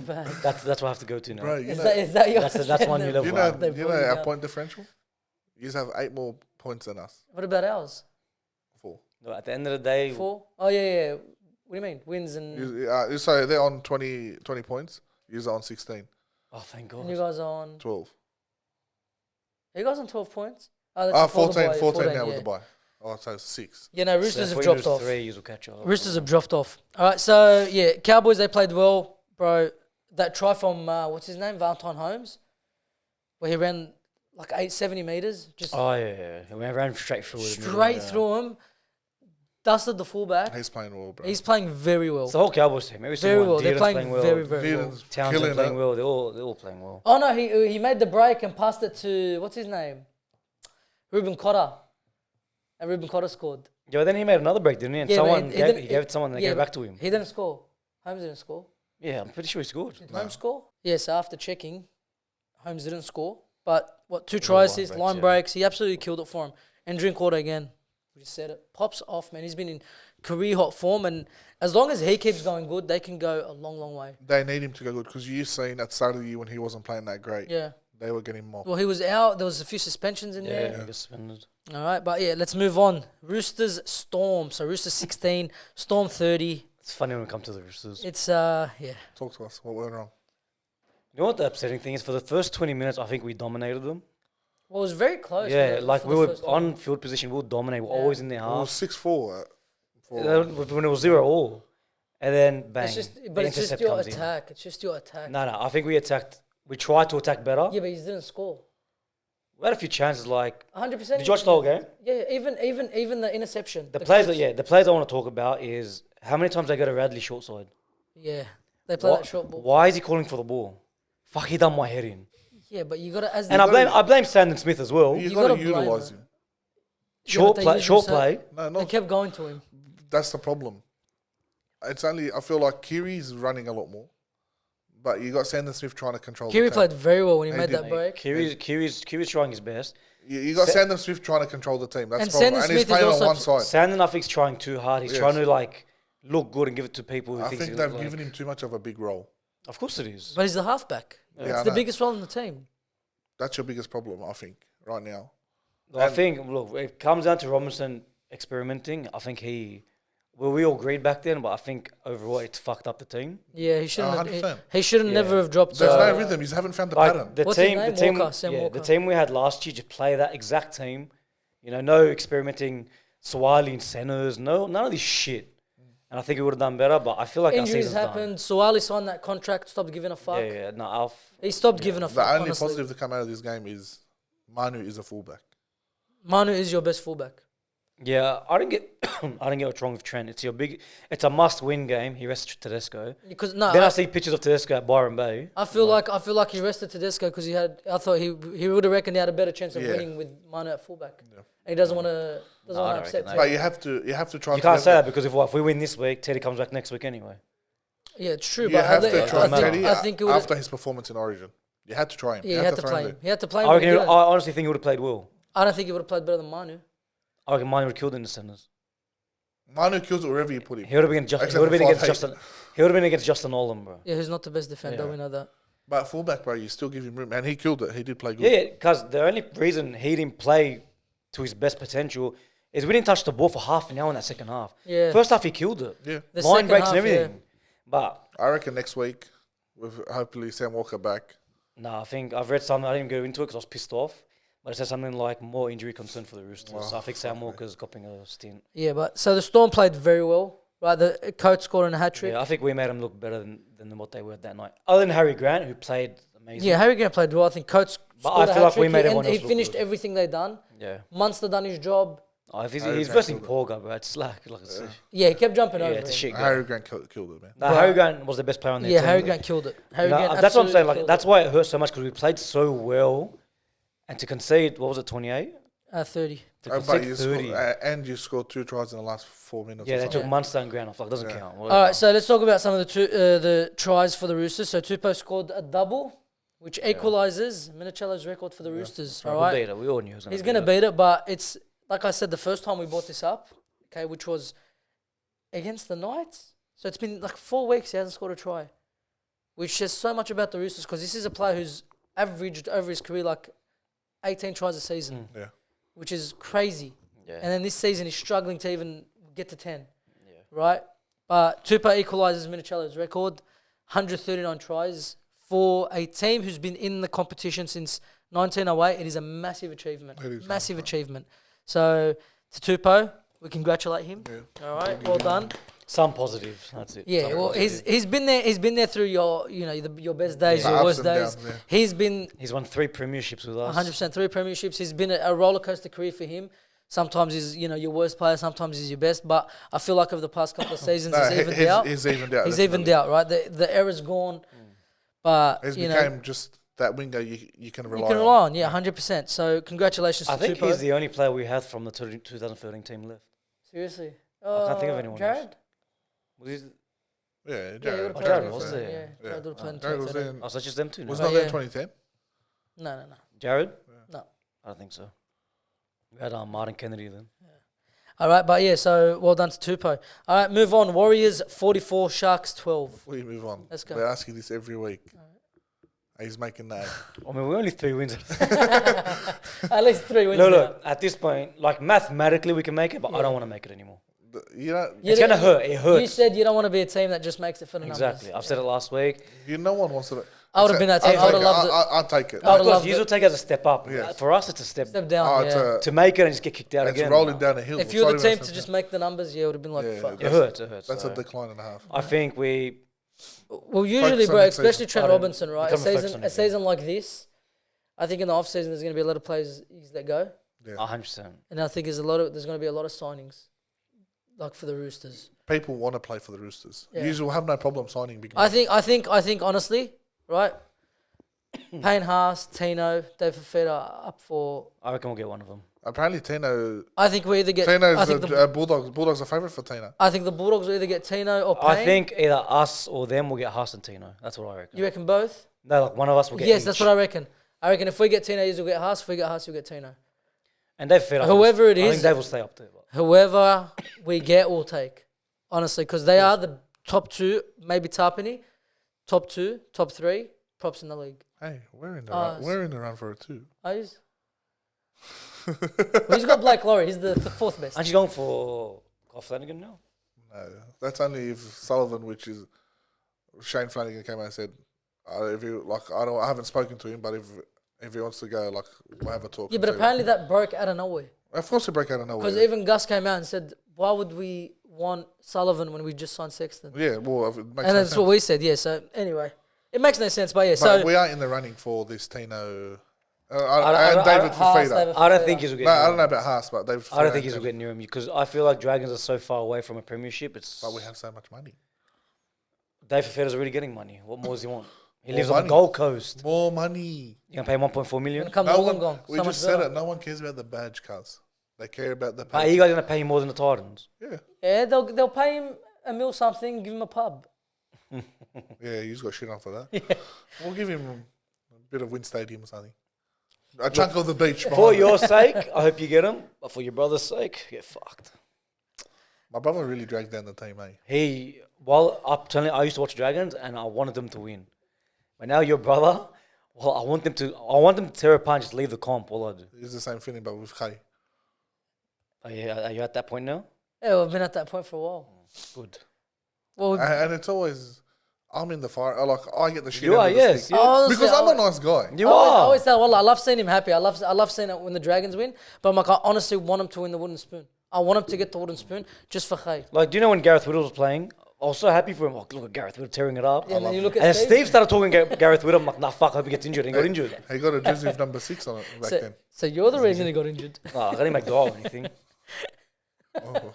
Bad. that's what I have to go to now. Bro, you Is know, that your That's one new level. you know, They you know brought you our down. point differential? You have 8 more points than us. What about ours? 4. No, at the end of the day, 4? Oh, yeah. What do you mean? Wins and So they're on 20 points. You're on 16, oh thank God. and you guys are on. 12. Are you guys on 12 points? Oh, that's before the 14 bye, 14 now yeah. with the bye. Oh, so 6. Yeah, no, Roosters So have if we dropped lose off. 3, you will catch up. Roosters have dropped off. All right, so yeah, Cowboys, they played well, bro. That try from what's his name, Valentine Holmes, where he ran like 870 meters, just Oh yeah. We ran straight through. it. straight Yeah. through him, dusted the fullback. He's playing well, bro. He's playing very well. It's the whole Cowboys team. Every Very single well. one. They're Dearden's playing well. very well. Dearden's Townsend killing playing it. well. They're all playing well. Oh no, he made the break and passed it to what's his name, Ruben Cotter, and Ruben Cotter scored. Yeah, but then he made another break, didn't he? And Yeah, someone but he gave it to someone and they yeah, gave it back to him. He didn't score. Holmes didn't score. Yeah, I'm pretty sure he scored. Did Holmes score? Yes, after checking, Holmes didn't score. But what, 2 try assists, breaks, line yeah. breaks. He absolutely killed it for him. And Drinkwater again. We just said it. Pops off, man. He's been in career hot form, and as long as he keeps going good, they can go a long, long way. They need him to go good because you've seen at the start of the year when he wasn't playing that great. Yeah. They were getting mobbed. Well, he was out. There was a few suspensions in there. Yeah, suspended. All right, but yeah, let's move on. Roosters Storm. So Roosters 16, Storm 30. It's funny when it comes to the Roosters. It's yeah. Talk to us. What went wrong? You know what the upsetting thing is? For the first 20 minutes, I think we dominated them. Well, it was very close. Yeah, for like the we were first on half. field position. We would dominate. We were Yeah. always in their It was half. 6-4. When it was 0-0. And then, bang. It's just, the but it's just intercept your comes in. attack. It's just your attack. No, I think we attacked. We tried to attack better. Yeah, but he didn't score. We had a few chances. Like, 100%. did you watch the whole game? Yeah, even the interception. The players I want to talk about is how many times they go to Radley short side. Yeah, they play that short ball. Why is he calling for the ball? Fuck, he done my head in. Yeah, but you gotta And I blame Sandon Smith as well. You gotta got to blame utilize him. him. Short they play, use short him so- play. No, They not. kept going to him. That's the problem. It's only. I feel like Kiri's running a lot more, but you got Sandon Smith trying to control. Kiri the played very well when he He made did. that break. Kiri's trying his best. You got Sandon Smith trying to control the team. That's And the problem. Sandon And he's Smith is playing on also- one side. Sandon, I think's trying too hard. He's Yes. trying to like look good and give it to people who I thinks think he's they've like, given him too much of a big role. Of course it is. But he's the halfback. Yeah, It's I the know. biggest role in the team. That's your biggest problem, I think, right now. I think look, it comes down to Robinson experimenting. I think we all agreed back then, but I think overall it's fucked up the team. Yeah, he shouldn't. 100%. He shouldn't Yeah. never have dropped. There's no rhythm. You haven't found the pattern. Like the What's his team, name? the team, Walker, Sam yeah, Walker. the team we had last year just play that exact team. You know, no experimenting, Swiley and centers, none of this shit. And I think we would have done better, but I feel like our Injuries season's happened. Suwali signed that contract. Stopped giving a fuck. done. Yeah, no, Alf. He stopped giving a The fuck. only honestly. positive to come out of this game is Manu is a fullback. Manu is your best fullback. Yeah, I didn't get what's wrong with Trent. It's a must-win game. He rests Tedesco. Because no, Then I see pictures of Tedesco at Byron Bay. I feel like he rested Tedesco because I thought he would have reckoned he had a better chance of Yeah. winning with Manu at fullback. And he doesn't want to I don't upset. reckon Teddy. But you have to try. You to can't have say the- that because if we win this week, Teddy comes back next week anyway. Yeah, it's true. You but have I, to try I, think, Teddy I think it would. after his performance in Origin. You had to try him. Yeah, he had to throw play him him. there. He had to play him. I but he didn't. honestly think he would have played well. I don't think he would have played better than Manu. I reckon mine would have killed in the centers. Manu kills it wherever you put him. He would have been Except he would have been for against 5'8". Justin. He would have been against Justin Nolan, bro. Yeah, who's not the best defender. Yeah. We know that. But fullback, bro, you still give him room, and he killed it. He did play good. Yeah, because the only reason he didn't play to his best potential is we didn't touch the ball for half an hour in that second half. Yeah. First half he killed it. Yeah. The Line second breaks half, and everything. But I reckon next week, with hopefully Sam Walker back. no, I think I've read something. I didn't go into it because I was pissed off. But it said something like more injury concern for the Roosters. So I think Sam Walker's copying a stint. Yeah, but so the Storm played very well. Right, the coach scored a hat trick. Yeah, I think we made them look better than what they were that night. Other than Harry Grant, who played amazing. Yeah, Harry Grant played well. I think coach But scored I a feel like we hat-trick. made He- everyone and he else look finished good. everything they done. Yeah. Munster done his job. If he's Harry he's Grant versing killed Porga, bro. It's slack. Like it's Yeah, he kept jumping over. it's a him. shit game. Harry Grant killed it, man. No, But- Harry Grant was the best player on their Yeah, team. Harry Grant killed it. Harry No, Grant that's what I'm saying. absolutely Like killed that's it. why it hurt so much because we played so well, and to concede, what was it, 28? 30. To But concede you 30. scored, and you scored 2 tries in the last 4 minutes. Yeah, or they something. took Munster and Grant off. Like doesn't count. All right, so let's talk about some of the tries for the Roosters. So Tupou scored a double, which equalises Minicello's record for the Roosters. All We'll right, beat it. We all knew he was he's going to beat it, but it's like I said the first time we brought this up, okay, which was against the Knights. So it's been like 4 weeks he hasn't scored a try, which says so much about the Roosters because this is a player who's averaged over his career like 18 tries a season, Yeah. which is crazy. Yeah. And then this season he's struggling to even get to 10. Yeah. Right? But Tupou equalises Minicello's record, 139 tries. For a team who's been in the competition since 1908, it is a massive achievement. It is, Massive achievement. So to Tupou, we congratulate him. Yeah. All right, well done. Some positives. That's it. Yeah, Some well, positives. he's been there. He's been there through your your best days, The your ups worst and days. downs, yeah. He's been He's won 3 premierships with us. 100% 3 premierships. He's been a roller coaster career for him. Sometimes he's your worst player. Sometimes he's your best. But I feel like over the past couple of seasons, No, he's evened out. he's evened out. He's definitely. evened out, right? The error's gone. But He's you became just that winger you can rely can on. rely on. Yeah, 100%. So congratulations I to think Tupou. he's the only player we had from the 2013 team left. Seriously. I can't think of anyone else. Jared? Was he, Yeah, Yeah, he Jared. would've played Jared in was 2013, there. Yeah, Jared would've played in Jared was 2013. in. oh, so it's just them two now. Was Oh, not there in yeah. 2010? No. Jared? No. I don't think so. We had Martin Kennedy then. All right, but yeah, so well done to Tupou. All right, move on. Warriors 44, Sharks 12. Before you move on, Let's go. they ask you this every week. He's making that. I mean, we're only 3 wins. At least 3 wins. Look, at this point, like mathematically we can make it, but I don't want to make it anymore. You know, It's going to hurt. It hurts. You said you don't want to be a team that just makes it for the Exactly. numbers. I've said it last week. no one wants to. I would have been that team. I would have loved it. I'll take it. I would've Of course, loved you it. will take it as a step up. Yes. For us, it's a step Step down, yeah. to make it and just get kicked out It's again. rolling down a hill. If you're the team to just make the numbers, yeah, it would have been like, Yeah, fuck. It hurts. It hurts. That's so a decline and a half. I think we. Well, usually, Focus on bro, next season. especially Trent I don't- Robinson, right? become focused on A next season like this, I think in the off season there's going to be a lot of players that go, 100%. and I think there's going to be a lot of signings, like for the Roosters. People want to play for the Roosters. Yeah. Usually will have no problem signing big I men. think honestly, right? Payne Haas, Tino, Dave Fafita up for. I reckon we'll get one of them. Apparently Tino. I think we either get. Tino's I think the Bulldogs. Bulldogs are favourite for Tino. I think the Bulldogs will either get Tino or Payne. I think either us or them will get Haas and Tino. That's what I reckon. You reckon both? No, like one of us will get Yes, each. that's what I reckon. I reckon if we get Tino, you'll get Haas. If we get Haas, you'll get Tino. And they've fed up. Whoever it I is- think Dave will stay up there. But Whoever we get, we'll take. Honestly, because they are the top 2, maybe Tarpany, top 2, top 3 props in the league. Hey, we're in the run. We're in the run for it too. Oh, he's well, he's got Blake Laurie. He's the 4th best. aren't you going for Kyle Flanagan now? No, that's only if Sullivan, which is Shane Flanagan, came out and said, "If you like, I haven't spoken to him, but if he wants to go, like, we'll have a talk." Yeah, but apparently that broke out of nowhere. of course, he broke out of nowhere. Because even Gus came out and said, "Why would we want Sullivan when we just signed Sexton?" Yeah, well, it makes And no that's sense. what we said. Yeah. So anyway, it makes no sense. But yeah. But So we are in the running for this Tino I and don't- David Haas, Fafita. David I don't Fafita. think he's will get. No, near I don't him. know about Haas, but David Fafita. I don't think he's and will get near him because I feel like Dragons are so far away from a premiership. It's. But we have so much money. Dave Fafita's already getting money. What more does he want? He More lives on money. the Gold Coast. More money. You gonna pay 1.4 million? Gonna come No Wollongong, one, we so just much said better. it. No one cares about the badge, cuz. They care about the Are pay. you guys gonna pay him more than the Titans? Yeah. Yeah, they'll pay him a mil something, give him a pub. Yeah, he's got shit on for that. We'll give him a bit of Win Stadium or something. A chunk of the beach. For behind your it. sake, I hope you get him. But for your brother's sake, get fucked. My brother really dragged down the team, eh? I used to watch Dragons and I wanted them to win. But now your brother, well, I want them to tear apart and just leave the comp. All I do. It's the same feeling, but with Kai. Are you at that point now? Yeah, we've been at that point for a while. Good. Well, And it's always, I'm in the fire. Like, I get the shit You out are, of the yes. stick. honestly, Because I'm a nice guy. You I are. always tell Wallah, I love seeing him happy. I love seeing it when the Dragons win. But I'm like, I honestly want him to win the wooden spoon. I want him to get the wooden spoon just for Khay. Like, do you know when Gareth Whittle was playing? I was so happy for him. Like, look at Gareth Whittle tearing it up. Yeah, and then you look at And Steve. Steve started talking Gareth Whittle. I'm like, nah, fuck, I hope he gets injured. And he got injured. He got a jersey of number 6 on it back So, then. so you're the reason he got injured. Nah, I didn't make the or anything. Oh.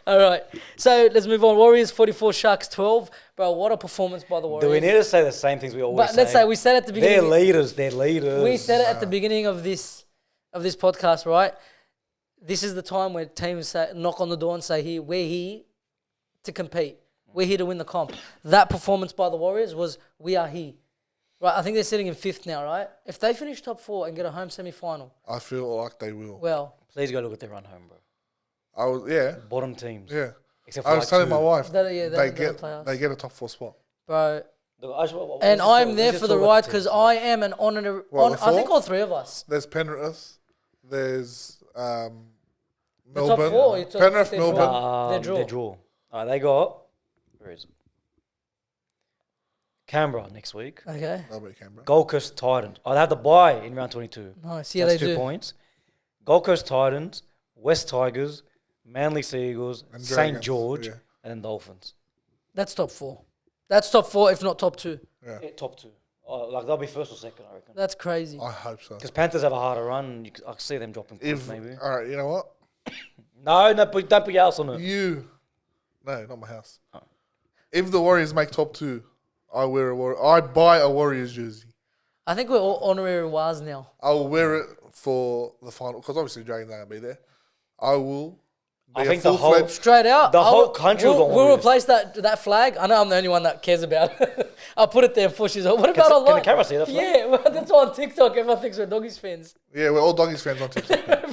All right. So let's move on. Warriors 44, Sharks 12. Bro, what a performance by the Warriors. Do we need to say the same things we always But let's say we said at the they're beginning. leaders. They're leaders. We said it at the beginning of this podcast, right? This is the time where teams say, knock on the door and say, "Here, we're here to compete. We're here to win the comp." That performance by the Warriors was, "We are here." Right? I think they're sitting in 5th now, right? If they finish top 4 and get a home semi-final, I feel like they will. well, Please go look at their run home, bro. Yeah. Bottom teams. Yeah. Except for I like was telling two. my wife, They get a top 4 spot. bro. Look, I just- And let's I'm just there talk for the about ride teams. because I am an honorary. What, the I think four? all 3 of us. There's Penrith. There's The Melbourne. top 4. You're talking Penrith, their Melbourne. draw. Their draw. Their draw. They got. Where is it? Canberra next week. Okay. They'll beat Canberra. Gold Coast Titans. They have the bye in round 22. Nice. Yeah, That's they 2 do. points. Gold Coast Titans, West Tigers, Manly Seagulls, And St. Dragons, George, yeah. and then Dolphins. That's top 4. That's top 4, if not top 2. Yeah. Top 2. Like they'll be first or second, I reckon. That's crazy. I hope so. Because Panthers have a harder run. I can see them dropping points If maybe. all right, you know what? No, don't put your house on it. No, not my house. If the Warriors make top 2, I wear I buy a Warriors jersey. I think we're all honorary wars now. I'll wear it for the final because obviously Dragons aren't gonna be there. I will. Be I a think the whole- full-fledged- Straight out. The whole country will go We'll Warriors. replace that flag. I know I'm the only one that cares about it. I'll put it there for she's What about Can online? the camera see that flag? Yeah, well, that's why on TikTok everyone thinks we're Doggies fans. Yeah, we're all Doggies fans on TikTok.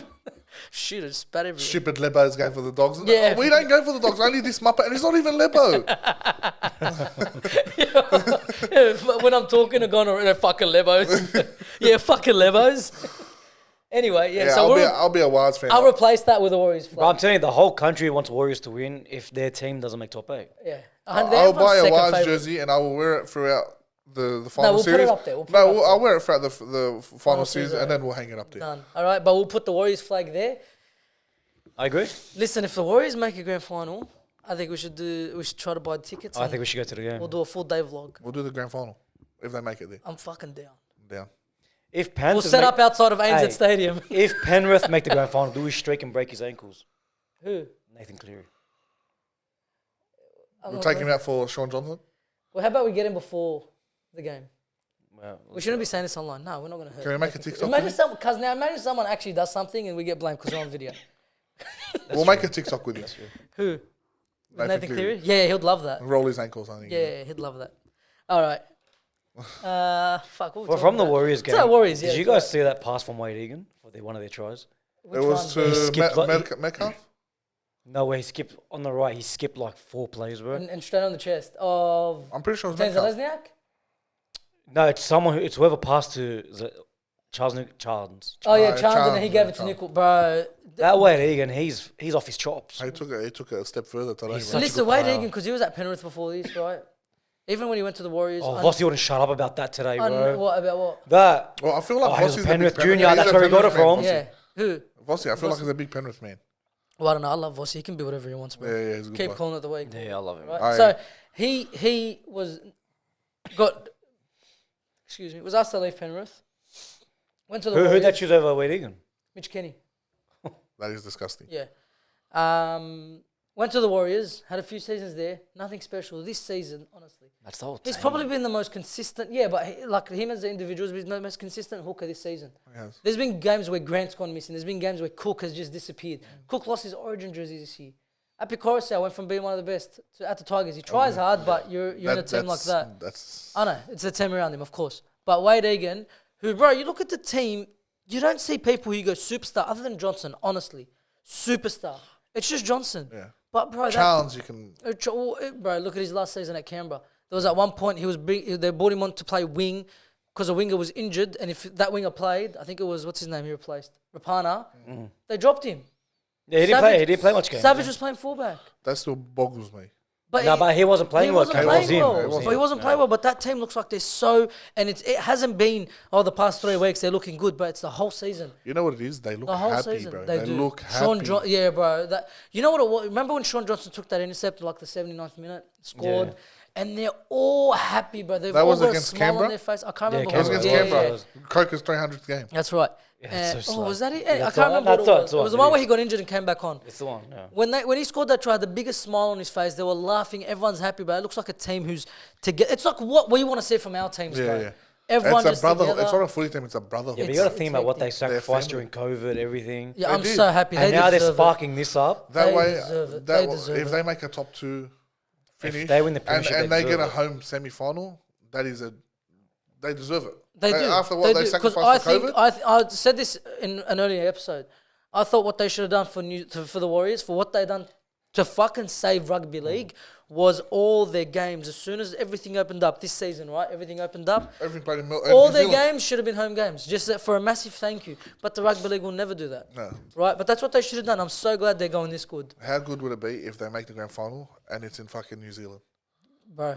Shit, it spat everywhere. Stupid Lebo's going for the Dogs. Yeah. Oh, we don't go for the Dogs. Only this Muppet, and he's not even Lebo. When I'm talking, I'm going, they're fucking Lebos. Yeah, fucking Lebos. Anyway, yeah. Yeah, So I'll be a Wild's fan. I'll replace that with a Warriors But flag. I'm telling you, the whole country wants Warriors to win if their team doesn't make top 8. Yeah. I'll buy a Wild's jersey and I will wear it throughout the final we'll series. put it up there. We'll put it up there. I'll wear it throughout the final series season, and then we'll hang it up there. Done. All right, but we'll put the Warriors flag there. I agree. Listen, if the Warriors make a grand final, I think we should try to buy tickets. I think we should go to the game. We'll do a full day vlog. We'll do the grand final if they make it there. I'm fucking down. Down. If We'll Panthers set up outside of ANZ Hey. Stadium. If Penrith make the grand final, do we streak and break his ankles? Who? Nathan Cleary. I'm We'll not take going. him out for Sean Johnson. Well, how about we get him before the game? Well, We shouldn't be saying this online. No, we're not going to hurt. Can we make a Nathan TikTok Cleary. with Imagine someone actually does something and we get blamed because we're on video. We'll make a TikTok with you. Who? Nathan Nathan Cleary. Cleary? Yeah, he'd love that. Roll his ankles, I think. Yeah, he'd love that. All right. Fuck. What were we Well, talking from the about? Warriors game, It's our Warriors, yeah. did you guys see that pass from Wade Egan for one of their tries? Which It was one? He to skipped Metcalf. No way, he skipped on the right. He skipped like 4 plays, bro. And straight on the chest of I'm pretty sure it was Denzel Metcalf. Lesniak? No, it's someone. It's whoever passed to Charles. Oh, yeah, Charles, Charles, and then he gave it to Charles. Nickel. Bro. That Wade Egan, he's off his chops. He took it a step further today. He's bro. such a Listen, good Wade player. Egan, because he was at Penrith before this, right? Even when he went to the Warriors. Oh, Vossi wouldn't shut up about that today, bro. What about what? That Well, I feel like he was Vossi's a Penrith a big junior, he's that's a where he got Penrith it from. man, Yeah. Who? Vossi, I feel like he's a big Penrith man. Well, I don't know. I love Vossi. He can be whatever he wants, bro. Yeah, he's a good Keep player. calling it the way. yeah, I love him. Right? Aye. So he was asked to leave Penrith. Went to the Who Warriors. they choose over Wade Egan? Mitch Kenny. That is disgusting. Yeah. Went to the Warriors. Had a few seasons there. Nothing special. This season, honestly. That's the whole He's team. probably been the most consistent. Yeah, but like him as an individual, he's been the most consistent hooker this season. Yes. There's been games where Grant's gone missing. There's been games where Cook has just disappeared. Cook lost his origin jersey this year. Api Coruscant went from being one of the best at the Tigers. He tries hard, but you're in a team like that. That's I know, it's a team around him, of course. But Wade Egan, who, bro, you look at the team, you don't see people who go superstar other than Johnson, honestly. Superstar. It's just Johnson. yeah. But, bro, Challenge you can. bro, look at his last season at Canberra. There was at one point they brought him on to play wing because a winger was injured, and if that winger played, I think it was, what's his name he replaced? Rapana. They dropped him. Yeah, he didn't play much games. Savage was playing fullback. That still boggles me. But But he wasn't playing he well. wasn't He playing was in. well. He wasn't. But he wasn't playing well. But that team looks like they're so, and it hasn't been the past 3 weeks they're looking good, but it's the whole season. You know what it is? They look The whole happy, season bro. they do. Look happy. Yeah, bro. That you know what it was? Remember when Sean Johnson took that intercept at like the 79th minute, scored, Yeah. and they're all happy, bro. They've That all was got a against smile Canberra? on their face. I can't Yeah, remember. It was who against it was. Canberra. Yeah. Croker's 300th game. That's right. Yeah, so slow. was that it? Yeah, I that's can't the one. remember what That's it the- was. that's It the was the one. one where he got injured and came back on. It's the one. Yeah. When he scored that try, the biggest smile on his face, they were laughing. Everyone's happy, but it looks like a team who's together. It's like what we want to see from our teams, Yeah, bro. yeah. Everyone It's just a brotherhood. together. It's not a footy team. It's a brotherhood. Yeah, but It's- you got to think it's about what they hectic. sacrificed family. during COVID, everything. Yeah, They I'm did. so happy. And They now they're deserve it. sparking this up. That They way, deserve it. that They wa- deserve if it. they make a top 2 finish, they win the and, premiership, and they they get deserve a it. home semi-final, they deserve it. They do. After what they do. 'Cause sacrificed for COVID. I said this in an earlier episode. I thought what they should have done for the Warriors, for what they done to fucking save rugby league, was all their games. As soon as everything opened up this season, right? Everything opened up. Everything played in All New their Zealand. games should have been home games, just for a massive thank you. But the rugby league will never do that, No. right? But that's what they should have done. I'm so glad they're going this good, How good would it be if they make the grand final and it's in fucking New Zealand? bro.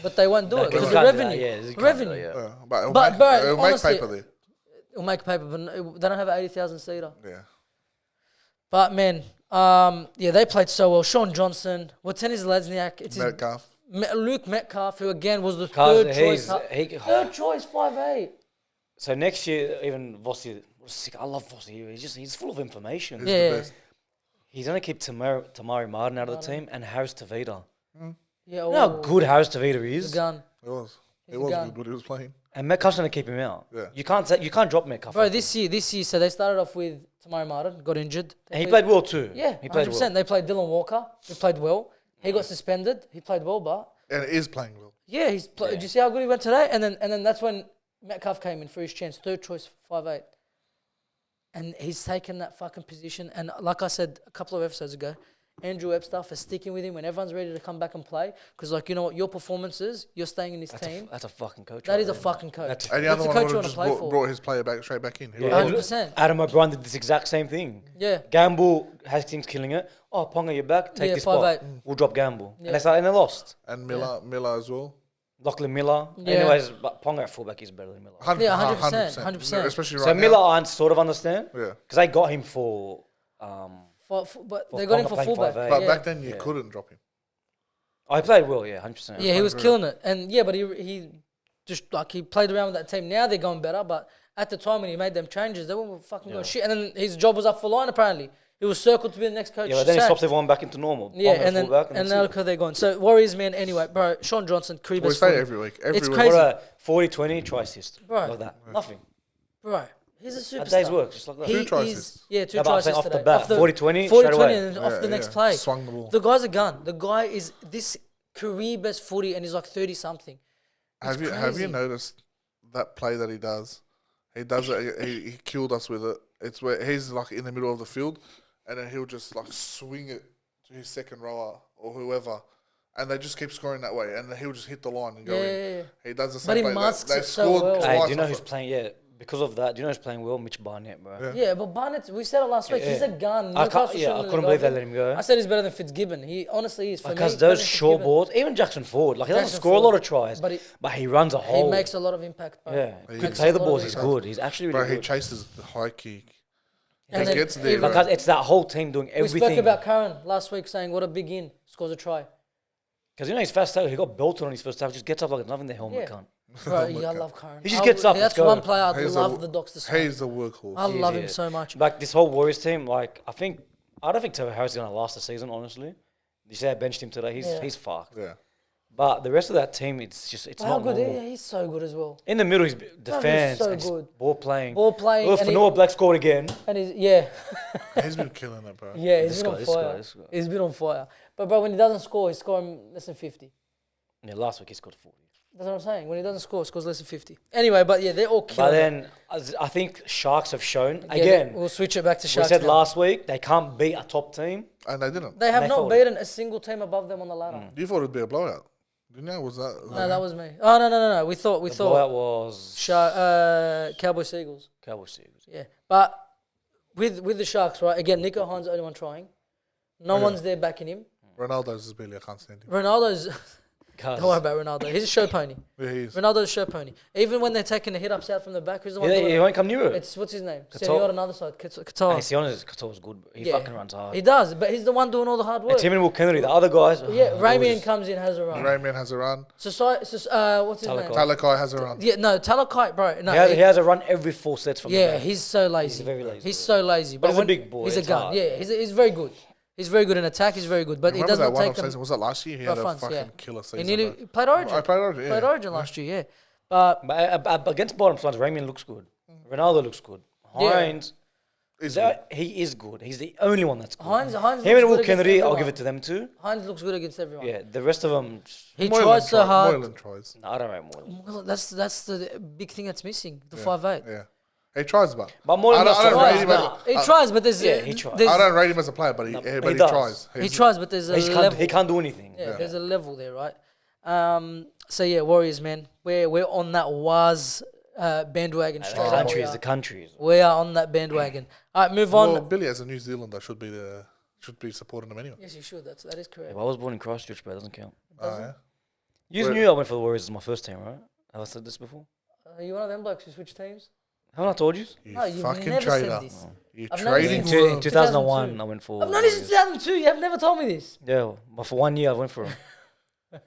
But they won't do it because you of can't do that, revenue. yeah, you can't do Revenue. that, yeah. But it'll But, make, bro, it'll honestly- make paper there. It'll make paper, but they don't have an 80,000 seater. Yeah. But man, yeah, they played so well. Sean Johnson, Wateni's Lesniak, it's his Metcalf. Luke Metcalf, who again was the Cause third choice. he- Third choice, 5'8". So next year, even Vossi was sick. I love Vossi. He's full of information. He's Yeah. the best. He's gonna keep Tamari Martin out of the team and Harris Tavita. Yeah, You know how good Harris Tavita the is, gun. It was. He's It a was gun. good what he was playing. and Metcalf's gonna keep him out. Yeah. You can't drop Metcalf. Bro, out this year, so they started off with Tamari Martin, got injured. there. And he played well too. Yeah, he played 100%. well. They played Dylan Walker, who played well. He got suspended. He played well, but And it is playing well. yeah, Did you see how good he went today? And then that's when Metcalf came in for his chance. Third choice, 5'8". and he's taken that fucking position. And like I said a couple of episodes ago, Andrew Webster for sticking with him when everyone's ready to come back and play. Because, like, you know what, your performances, you're staying in this team. That's a fucking coach. That is a there. fucking coach. And the That's other the one coach would you have want to just play for. brought his player back straight back in. He Yeah. would've- 100%. Adam O'Brien did this exact same thing. Yeah. Gamble, Hastings killing it. Oh, Ponga, you're back. Take Yeah, this spot. 5'8". We'll drop Gamble. Yeah. And they lost. And Miller as well. Lachlan Miller. Yeah. Anyways, but Ponga at fullback is better than Miller. 100%. Especially right So now. Miller, I sort of understand. Yeah. Because they got him for... But For they got him Ponga for playing fullback. 5'8". But yeah. back then you couldn't drop him. I played well, yeah, 100%. Yeah, he was Very- killing it. And yeah, but he just, like, he played around with that team. Now they're going better, but at the time when he made them changes, they were fucking going shit. And then his job was up for line, apparently. He was circled to be the next coach. Yeah, but then he sacked. stops everyone back into normal. Yeah, Ponga and then fullback, and that's now it. look how they're going. So Warriors, man. Anyway, bro, Sean Johnson, We Kribas, say it every week. Every It's week. crazy. What a 40-20 try assist. Bro. Like that. Nothing. bro. He's a superstar. A day's work, just like that. He Two try is- assists. Yeah, two No, but try I'm saying assists off the today. bat, 40-20, straight away. and off the next Yeah. play. Swung the ball. The guy's a gun. The guy is this career best footy, and he's like 30 something. Have you crazy. noticed that play that he does? He does it. He killed us with it. It's where he's like in the middle of the field, and then he'll just like swing it to his second rower or whoever, and they just keep scoring that way. And he'll just hit the line and go in. Yeah. He does the But same he play. masks They it so scored well. twice. Hey, do you know off who's it. playing? Yeah, because of that, do you know who's playing well? Mitch Barnett, bro. Yeah, but Barnett, we said it last week. He's a gun. I Newcastle couldn't shouldn't believe they go let him go. I said he's better than Fitzgibbon. He honestly is. For Because me, better those than short Fitzgibbon. balls, even Jackson Ford, like he doesn't Jackson score a Ford, lot of tries, but but he runs a He hole. makes a lot of impact, bro. Yeah, He could makes play a the lot balls. of He's impact. good. He's actually Bro, really he good. chases the high kick. And He then gets there. even- bro. Because it's that whole team doing We everything. spoke about Curran last week, saying what a big in, scores a try. Because you know his fast tackle, he got belted on his first tackle, just gets up like nothing. The helmet Yeah. can't. Bro, yeah, I love Curran. He just gets up, That's let's go. one player I'd He's love the Docs to sign. He's the workhorse. I love He him is. so much. Like this whole Warriors team, like I don't think Trevor Harris is gonna last the season. Honestly, you say I benched him today. He's fucked. Yeah. But the rest of that team, it's How not good? normal. Yeah, he's so good as well. In the middle, he's defense, so and just good. ball playing. Ball playing, Oh, and Fanoa Black scored again. And he's yeah, He's been killing it, bro. yeah, he's This been guy, on this guy, fire. this guy. He's been on fire. But bro, when he doesn't score, he's scoring less than 50. Yeah, last week he scored 40. That's what I'm saying. When he doesn't score, he scores less than 50. Anyway, but yeah, they're all killing. But it. then I think Sharks have shown Yeah, again. we'll switch it back to We Sharks. said now. last week they can't beat a top team. And they didn't. They have they not folded. beaten a single team above them on the ladder. You thought it'd be a blowout. Didn't you? Was that? No, that was me. Oh no. We thought The blowout was Cowboys Eagles. Cowboys Seagulls. Yeah, but with the Sharks, right? Again, Nico Hines the only one trying. No one's there backing him. Ronaldo's is barely. I can't stand him. Ronaldo's. Don't worry about Ronaldo. He's a show pony. Yeah, he is. Ronaldo's a show pony. Even when they're taking the hit ups out from the back, who's the one He doing it? won't come near it. It's what's his name? Qatar. Senior on the other side. Hey, Qatar. Siona's good. Bro. He fucking runs hard. He does, but he's the one doing all the hard work. It's him and Will Kennedy. The other guys. Yeah, they're Ramian always- comes in, has a run. Rayman has a run. What's his name? Talakai. Talakai has a run. Yeah, no, Talakai, bro. No, He has a run every 4 sets from the yeah, back. he's so lazy. He's very lazy, He's yeah. so lazy. But he's a when- big boy, He's a it's gun. hard. Yeah, he's very good. He's very good in attack. He's very good, but he Remember does that not one take off them. season? Was that last year? He had a fronts, fucking yeah. killer He season. nearly bro. played Origin. I played Origin. Yeah. Played Origin last year, yeah. But But against bottom sides, Ramian looks good. Ronaldo looks good. Yeah. Hines, Is it? he is good. He's the only one that's good. Hines Him looks and good Will against Kennedy, I'll everyone. give it to them too. Hines looks good against everyone. Yeah, the rest of them, He Moylan tries so tried- hard. Moylan tries. no, I don't rate Moylan. Well, that's the big thing that's missing. The 5'8". Yeah. He tries, but But Moylan I does don't try. rate him as He tries, but there's Yeah, he tries. there's- I don't rate him as a player, but he he he does. tries. He He's- tries, but there's a level. He can't do anything. Yeah, there's a level there, right? So yeah, Warriors, man, we're on that was bandwagon straight The up. countries, the countries. We are on that bandwagon. All right, move Well, on. Billy as a New Zealander should be supporting him anyway. Yes, you should. That is correct. Yeah, but I was born in Christchurch, but it doesn't count. Yeah. You Where- knew I went for the Warriors as my first team, right? Have I said this before? Are you one of them blokes who switch teams? Haven't I told you? You No, you've fucking never traitor. said this. You I've never trading seen In worm. 2001, 2002. I went for I've known you since Warriors. 2002. You have never told me this. Yeah, but for 1 year I went for him.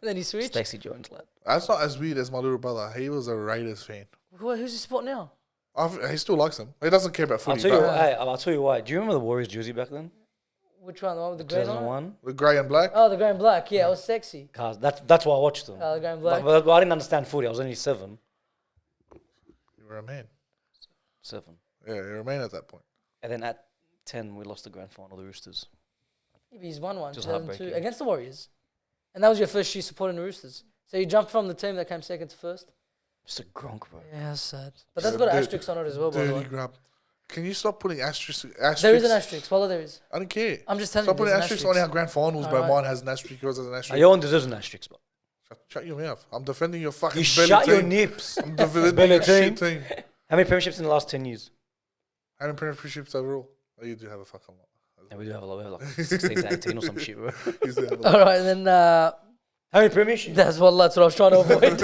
Then he switched. Stacey Jones, lad. That's not as weird as my little brother. He was a Raiders fan. Who's his spot now? He still likes him. He doesn't care about I'll footy. tell you, but I'll tell you why. Do you remember the Warriors jersey back then? Which one? The one with the grey on it? 2001. the grey and black. Oh, the grey and black. Yeah, it was sexy. Cause that's why I watched them. Oh, the grey and black. But I didn't understand footy. I was only 7. You were a man. 7. Yeah, you're a man at that point. And then at 10, we lost the grand final, the Roosters. Yeah, but he's won one, Just 2002, heartbreaking. against the Warriors. And that was your first year supporting the Roosters. So you jumped from the team that came second to first. Just a gronk, bro. Yeah, that's sad. But that's got an asterisk on it as well, by the Dirty way. grub. Can you stop putting asterisks? There is an asterisk. Well, there is. I don't care. I'm just telling Stop you. putting There's an asterisks asterisk. on our grand finals, bro. Alright. Mine has an asterisk. Yours has an asterisk. Your one deserves an asterisk, bro. Shut your mouth. I'm defending your fucking You belly shut team. your nips. I'm defending belly your shit team. team. How many premierships in the last 10 years? How many premierships overall? Oh, you do have a fucking lot. Yeah, we do have a lot. We have like 16 to 18 or some shit, bro. You do have a lot. All right, and then How many premierships? that's what I was trying to avoid.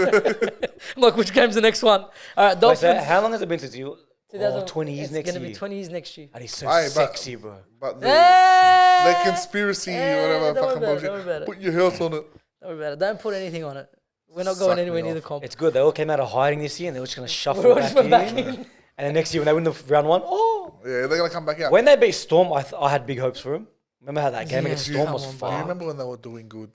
I'm like, which game's the next one? All right, Wait, Dolphins. so how long has it been since you? 2000 Oh, 20 years it's next gonna year. be 20 years next year. That is so Aye, but- sexy, bro. But the Hey! conspiracy, Hey, whatever, don't fucking worry about it, bullshit. don't worry about it. Put your health on it. Don't worry about it. Don't put anything on it. We're not going Suck me anywhere near the off. comp. It's good. They all came out of hiding this year and they were just going to shuffle We're all back, just went back in. in. And then next year when they win the round one, oh. Yeah, they're gonna come back out. When they beat Storm, I had big hopes for them. Remember how that game Yeah, against come Storm on, was bro. Do you fun? remember when they were doing good?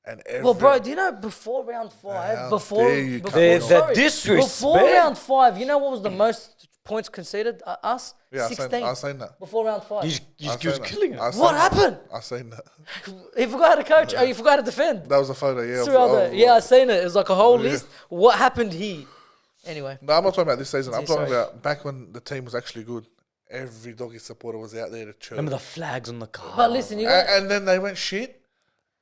And every, Well, bro, do you know before round five, How before, dare you before cut me off. The sorry, disrespect. before round five, you know what was the most points conceded? Us? yeah, 16. I seen that. Before round five. You I just seen was that. killing it. I seen What that. happened? I seen that. He forgot how to coach. Oh, he forgot how to defend. That was a photo, yeah. Surreal, yeah, I seen it. It was like a whole Yeah. list. What happened here? Anyway. No, I'm not talking about this season. I'm Sorry. talking about back when the team was actually good. Every doggy supporter was out there to chill. Remember the flags on the car? But listen, you got And then they went shit.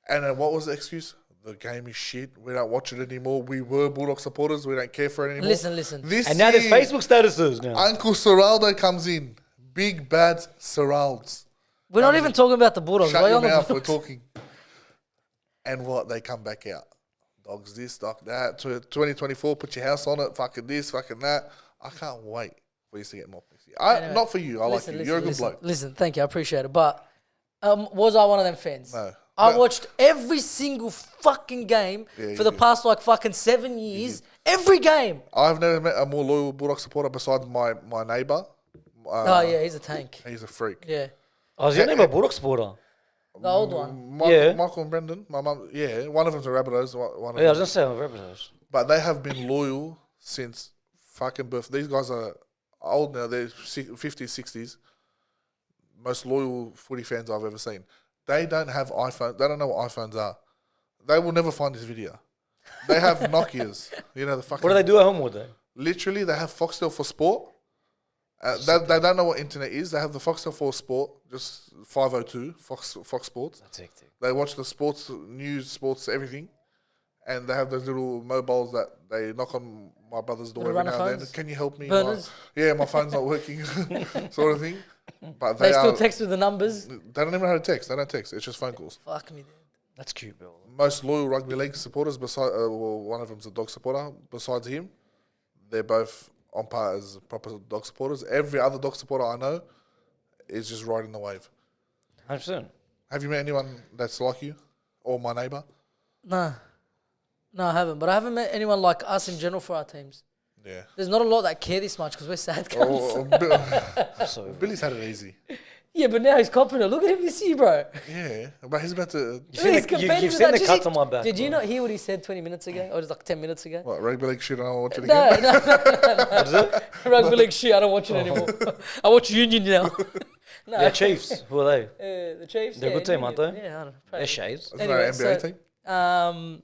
And then what was the excuse? The game is shit. We don't watch it anymore. We were Bulldog supporters. We don't care for it anymore. listen. This And now there's year, Facebook statuses now. Uncle Seraldo comes in. Big bad Seralds. We're not even talking about the Bulldogs. Shut Why your on the mouth. We're Bulldogs? talking. And what? They come back out. Dogs this, dog that. 2024, put your house on it. Fucking this, fucking that. I can't wait for you to get more. Anyway, Not for you. I like you. You're a good bloke. Listen, thank you. I appreciate it. But was I one of them fans? No. I No. watched every single fucking game Yeah, for the you did. past like fucking 7 years. Every game. I've never met a more loyal Bulldog supporter besides my neighbour. Oh yeah, he's a tank. He's a freak. Yeah, I was your name a Bulldog supporter. the old one. Yeah. Michael and Brendan, my mum, yeah, one of them's a Rabbitohs, one of Yeah, I was them. going to say I'm a Rabbitohs. But they have been loyal since fucking birth. These guys are old now, they're 50s, 60s. Most loyal footy fans I've ever seen. They don't have iPhones, they don't know what iPhones are. They will never find this video. They have Nokias. You know, the fucking. What do they do at home with it? Literally, they have Foxtel for sport. They don't know what internet is. They have the Foxtel for sport, just 502, Fox Sports. That's hectic. They watch the sports, news, sports, everything. And they have those little mobiles that they knock on my brother's door Little every now and then. runner phones? Can you help me? Burners? My phone's not working, sort of thing. But They still are, text with the numbers. They don't even know how to text. They don't text. It's just phone calls. Fuck me, dude. That's cute, bro. Most loyal rugby league supporters, besides one of them's a dog supporter. Besides him, they're both on par as proper dog supporters. Every other dog supporter I know is just riding the wave. 100%. Have you met anyone that's like you or my neighbour? Nah. No, I haven't. But I haven't met anyone like us in general for our teams. Yeah. There's not a lot that care this much because we're sad cunts. I'm sorry, bro. Billy's had it easy. Yeah, but now he's copping it. Look at him this year, bro. Yeah, but he's about to. You've seen He's the, comparing you've to seen that. the Did cuts you- on my back. Did you bro. not hear what he said 20 minutes ago? Or just like 10 minutes ago? What, rugby league shit? I don't watch it No, again. no, What is it? Rugby league shit. I don't watch it anymore. I watch Union now. No, Yeah, Chiefs. Who are they? the Chiefs. They're a good team, aren't Union. they? Yeah, I don't know. They're Probably. shades. Isn't Anyway, that an NBA so- team?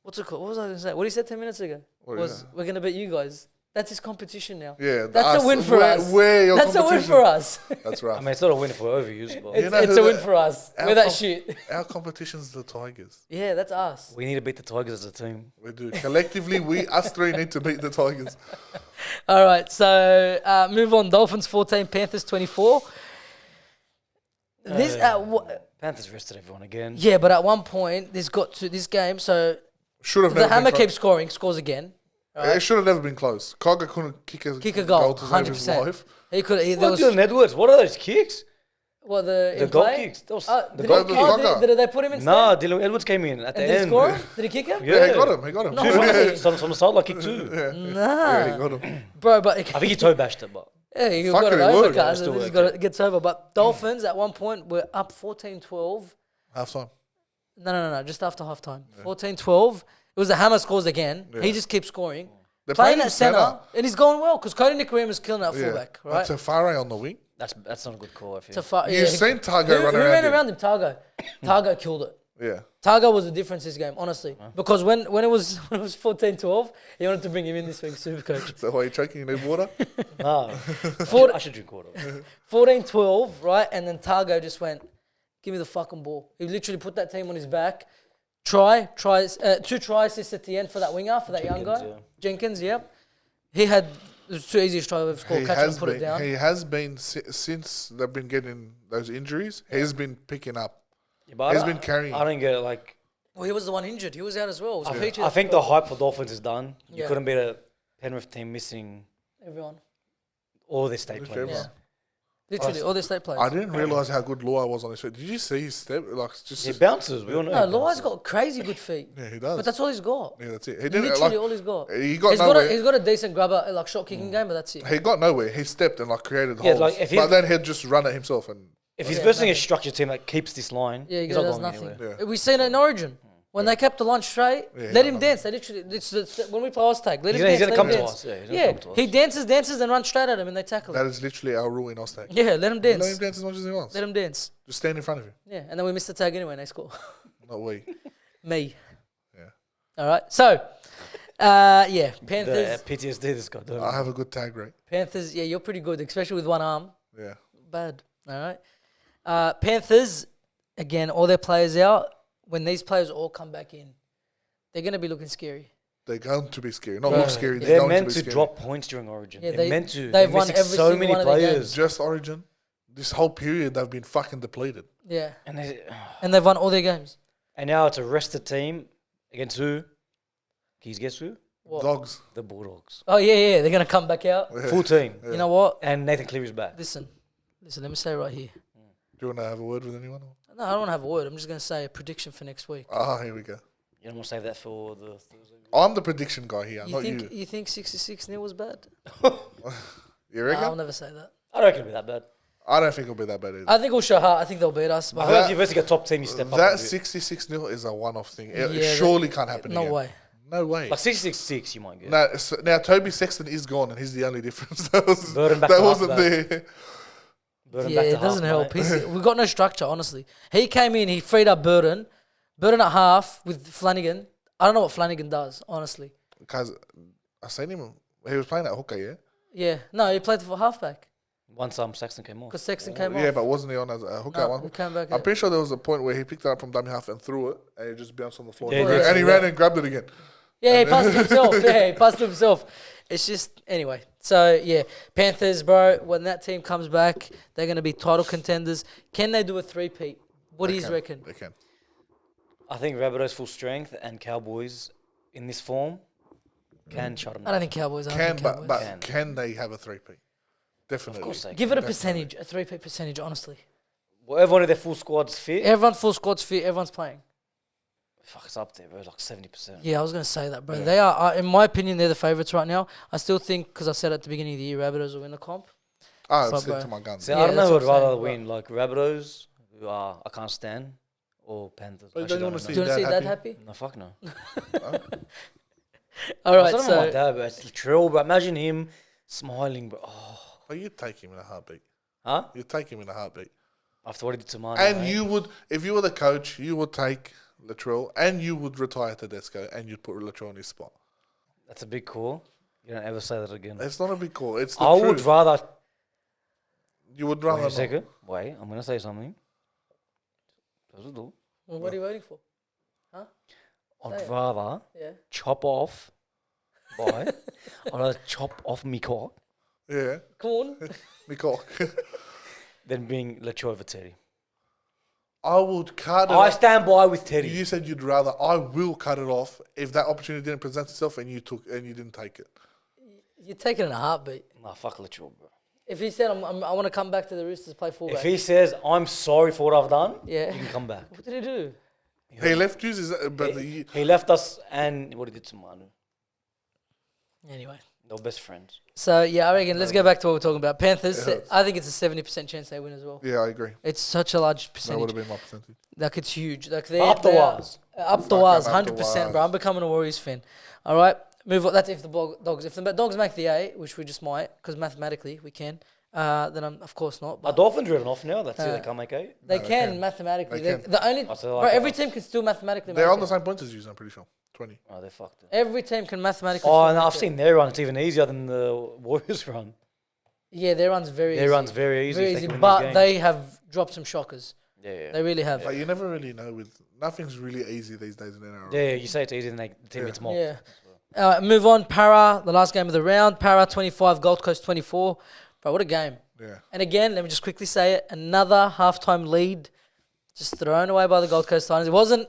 What's it called? What was I going to say? What he said 10 minutes ago What was is that? we're going to beat you guys. That's his competition now. Yeah, That's us. a win for us. We're your That's a win competition. for us. That's I right. mean, it's not a win for overuse, but It's, know it's who a win the- for us. our We're that comp- shit. Our competition's the Tigers. Yeah, that's us. we need to beat the Tigers as a team. We do. Collectively, us three need to beat the Tigers. All right, so move on. Dolphins 14, Panthers 24. This Panthers rested everyone again. yeah, but at one point this got to this game. So Should have the never Hammer been keeps scoring, scores again. It should have never been close. Cogger couldn't kick a goal, to save his 100%. life. He could. There What was Dylan Edwards? What are those kicks? what the The in goal play? kicks. Those, Oh, the did, goal he, the kicks. oh, Cogger. did they put him instead? Nah, Dylan Edwards came in at the And did he end. score him? Did he kick him? Yeah, he got him. He got him. No, Two way. from the sideline kick too. Yeah, he got him. Bro, but I think he toe bashed it, but yeah, you Fuck got it, it it over, worked. guys. It still This worked, got yeah. it gets over. But Dolphins at one point were up 14-12. Half time. No, just after halftime. 14-12. It was the Hammer scores again. Yeah. He just keeps scoring. They're Playing playing at centre, centre. and he's going well because Cody Nicarima killing at fullback, But right? Tafare on the wing. that's not a good call. I feel. Tafari, You've seen Targo who run ran around him. around him? Targo. Targo killed it. Yeah. Targa was the difference this game, honestly. Because when it was 14-12, he wanted to bring him in this week, Supercoach. So why are you choking? You need water? No, I should drink water. 14-12, right? And then Targo just went, give me the fucking ball. He literally put that team on his back. Two try assists at the end for that winger, for that young guy. Yeah. Jenkins, yep. It was too easiest try I've ever scored. Catch it and put it down. He has been, since they've been getting those injuries, he's been picking up. Yeah, but He's been carrying. I don't get it. Like, Well, he was the one injured. He was out as well. It was Peachy I that think the hype for Dolphins is done. You Yeah. couldn't beat a Penrith team missing everyone. all their state Literally players. Yeah. Literally, all their state players. I didn't realise how good Luai was on his feet. Did you see his step? Like, just He bounces. We all know. No, he Luai's bounces. got crazy good feet. yeah, he does. But that's all he's got. Yeah, that's it. He didn't Literally like. all he's got. He got He's nowhere. he's got a decent grubber, like shot kicking game, but that's it. He got nowhere. He stepped and like created Yeah, holes. like, if but he's- then he'd just run it himself and. If he's Yeah, versing a nothing. structured team that keeps this line, Yeah, he he's not does going nothing. anywhere. Yeah. We seen it in Origin. When they kept the line straight, Yeah, let he him got dance. They literally, when we play Oztag, let He's him gonna- dance. he's gonna let come him to dance. us, yeah, he's gonna Yeah, come to us. he dances, and run straight at him, and they tackle That him. is literally our rule in Oztag. Yeah, let him Let him dance. dance as much as he wants. Let him dance. Just stand in front of him. Yeah, and then we missed the tag anyway, and they score. Not we. Me. Yeah. All right. So, yeah, The Panthers. PTSD this guy. Don't I have a good tag rate. Panthers. Yeah, you're pretty good, especially with one arm. Yeah. Bad. All right. Panthers. Again, all their players out. When these players all come back in, they're gonna be looking scary. They're going to be scary. Not Bro, look scary. They're going meant to, to be scary. drop points during Origin. Yeah, they're they- meant to. they've They're won missing every so single many one of their players. games. Just Origin. This whole period they've been fucking depleted. Yeah, And, and they've won all their games. and now it's a rested team against who? Can you guess who? What? Dogs. The Bulldogs. Oh yeah, they're gonna come back out. Full team. You know what? And Nathan Cleary's back. Listen. Let me say right here. Do you want to have a word with anyone? No, I don't want to have a word. I'm just gonna say a prediction for next week. Here we go. You don't want to save that for the Thursday? I'm the prediction guy here, You not think you. you think 66-0 was bad? You reckon? I'll never say that. I don't reckon it'll be that bad. I don't think it'll be that bad either. I think we'll show heart. I think they'll beat us. I But feel like if you're versing a top team, you step up. That a bit. 66-0 is a one-off thing. It Yeah, surely can't happen no again. way. No way. Like 66-6, you might get. Now Toby Sexton is gone, and he's the only difference. Burden back that to wasn't halfback. there. Burden Yeah, back to it doesn't half, help. mate. We've got no structure, honestly. He came in, he freed up Burden at half with Flanagan. I don't know what Flanagan does, honestly. Because I seen him. He was playing at hooker, yeah. Yeah, no, he played for halfback Once Saxton came off. because Sexton came Yeah, off. but wasn't he on as a hooker at No, one he point? came back. I'm pretty sure there was a point where he picked it up from dummy half and threw it, and it just bounced on the floor. Yeah, he and did. he ran and grabbed it again. Yeah, he passed to himself. Yeah, he passed to himself. It's just, anyway. So, yeah, Panthers, bro, when that team comes back, they're going to be title contenders. Can they do a three-peat? What do you reckon? They can. I think Rabbitohs full strength and Cowboys in this form can shut them I don't think Cowboys. I don't Can, think but, Cowboys. but Can. can they have a 3P? Definitely. Of course they Give it a Definitely. percentage, a three-peat percentage, honestly. Well, everyone of their full squad's fit. Everyone full squad's fit, everyone's playing. Fuck, it's up there, bro. Like 70%. Yeah, I was going to say that, bro. They are, in my opinion, they're the favourites right now. I still think, because I said at the beginning of the year, Rabbitohs will win the comp. I've But, said bro, to my guns. See, Yeah, I don't know that's who would what I'm rather saying, win, like Rabbitohs, who are I can't stand, or Panthers. But Actually, don't you don't wanna know. Do you want to see Dad that happy? No, fuck no. All right, I don't know about so that, but it's Latrell, but imagine him smiling, bro. Oh, But you'd take him in a heartbeat. huh? You'd take him in a heartbeat. After what he did to mine. And you would, if you were the coach, you would take Latrell and you would retire Tedesco and you'd put Latrell in his spot. That's a big call. You don't ever say that again. It's not a big call. It's the I truth. would rather. You would Wait rather a not. second. Wait, I'm gonna say something. well, what are you waiting for? I'd Say it. rather Yeah. chop off. I'd rather chop off me cock Yeah, Come on. me cock. than being Latrell over Teddy. I would cut it I off. stand by with Teddy. You said you'd rather. I will cut it off if that opportunity didn't present itself and you didn't take it. You're taking it in a heartbeat. Nah, fuck Latrell, bro. If he said, I want to come back to the Roosters, play fullback. If he says I'm sorry for what I've done, Yeah. you can come back. What did he do? He left you, but He left us and what he did to Manu. Anyway. They were best friends. So, yeah, I reckon let's go back to what we're talking about. Panthers, It hurts. I think it's a 70% chance they win as well. yeah, I agree. It's such a large That percentage. would have been my percentage. Like, it's huge. Like Up the wires. Up the Fuck, wires, I'm up the 100%, bro. wires. I'm becoming a Warriors fan. All right, move on. That's if the Dogs. If the Dogs make the 8, which we just might, because mathematically we can, then I'm of course not. Are But Dolphins written off now? That's it. They can't make 8. they No, they can can. mathematically. They They can. The only Oh, so bro, like every us. team can still mathematically. They're make on the it. same points as you, I'm pretty sure. 20. Oh, they fucked it. Every team can mathematically. Oh, still and make I've it. seen their run. It's even easier than the Warriors run. Yeah, their run's very. Their easy. run's very easy. Very if they easy, can win but these games. they have dropped some shockers. Yeah. They really have. But you never really know with nothing's really easy these days in NRL. Yeah, you say it's easy, then the team Yeah. gets mocked. Yeah. Move on. Para, the last game of the round. Para 25, Gold Coast 24. Bro, what a game. Yeah. And again, let me just quickly say it. Another halftime lead just thrown away by the Gold Coast Titans. It wasn't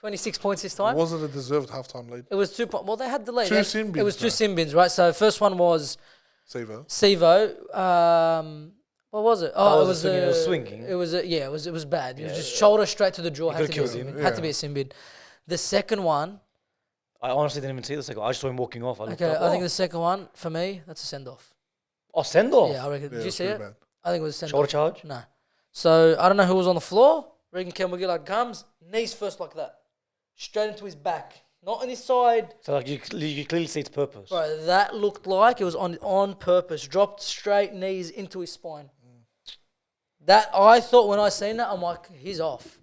26 points this time. Wasn't a deserved halftime lead. It was 2 points. Well, they had the lead. Two sin It was bins, 2 sin bins, right? So first one was Sevo. Sevo. What was it? Oh, Oh, it was swinging, it was swinging. It was it was bad. It was Yeah. just shoulder straight to the jaw. He Had to, could've be a killed sin him. bin. Had to Yeah. be a sin bin. The second one, I honestly didn't even see the second. I just saw him walking off. I looked okay, up. I think the second one for me, that's a send off. Oh, send off. Yeah, I reckon. Yeah, Did you it's see pretty it? bad. I think it was a send Shoulder off. charge. No. So I don't know who was on the floor. Regan Campbell-Gillard comes, knees first like that, straight into his back, not on his side. So like you clearly see its purpose. Bro, that looked like it was on purpose. Dropped straight knees into his spine. That I thought when I seen that, I'm like, he's off.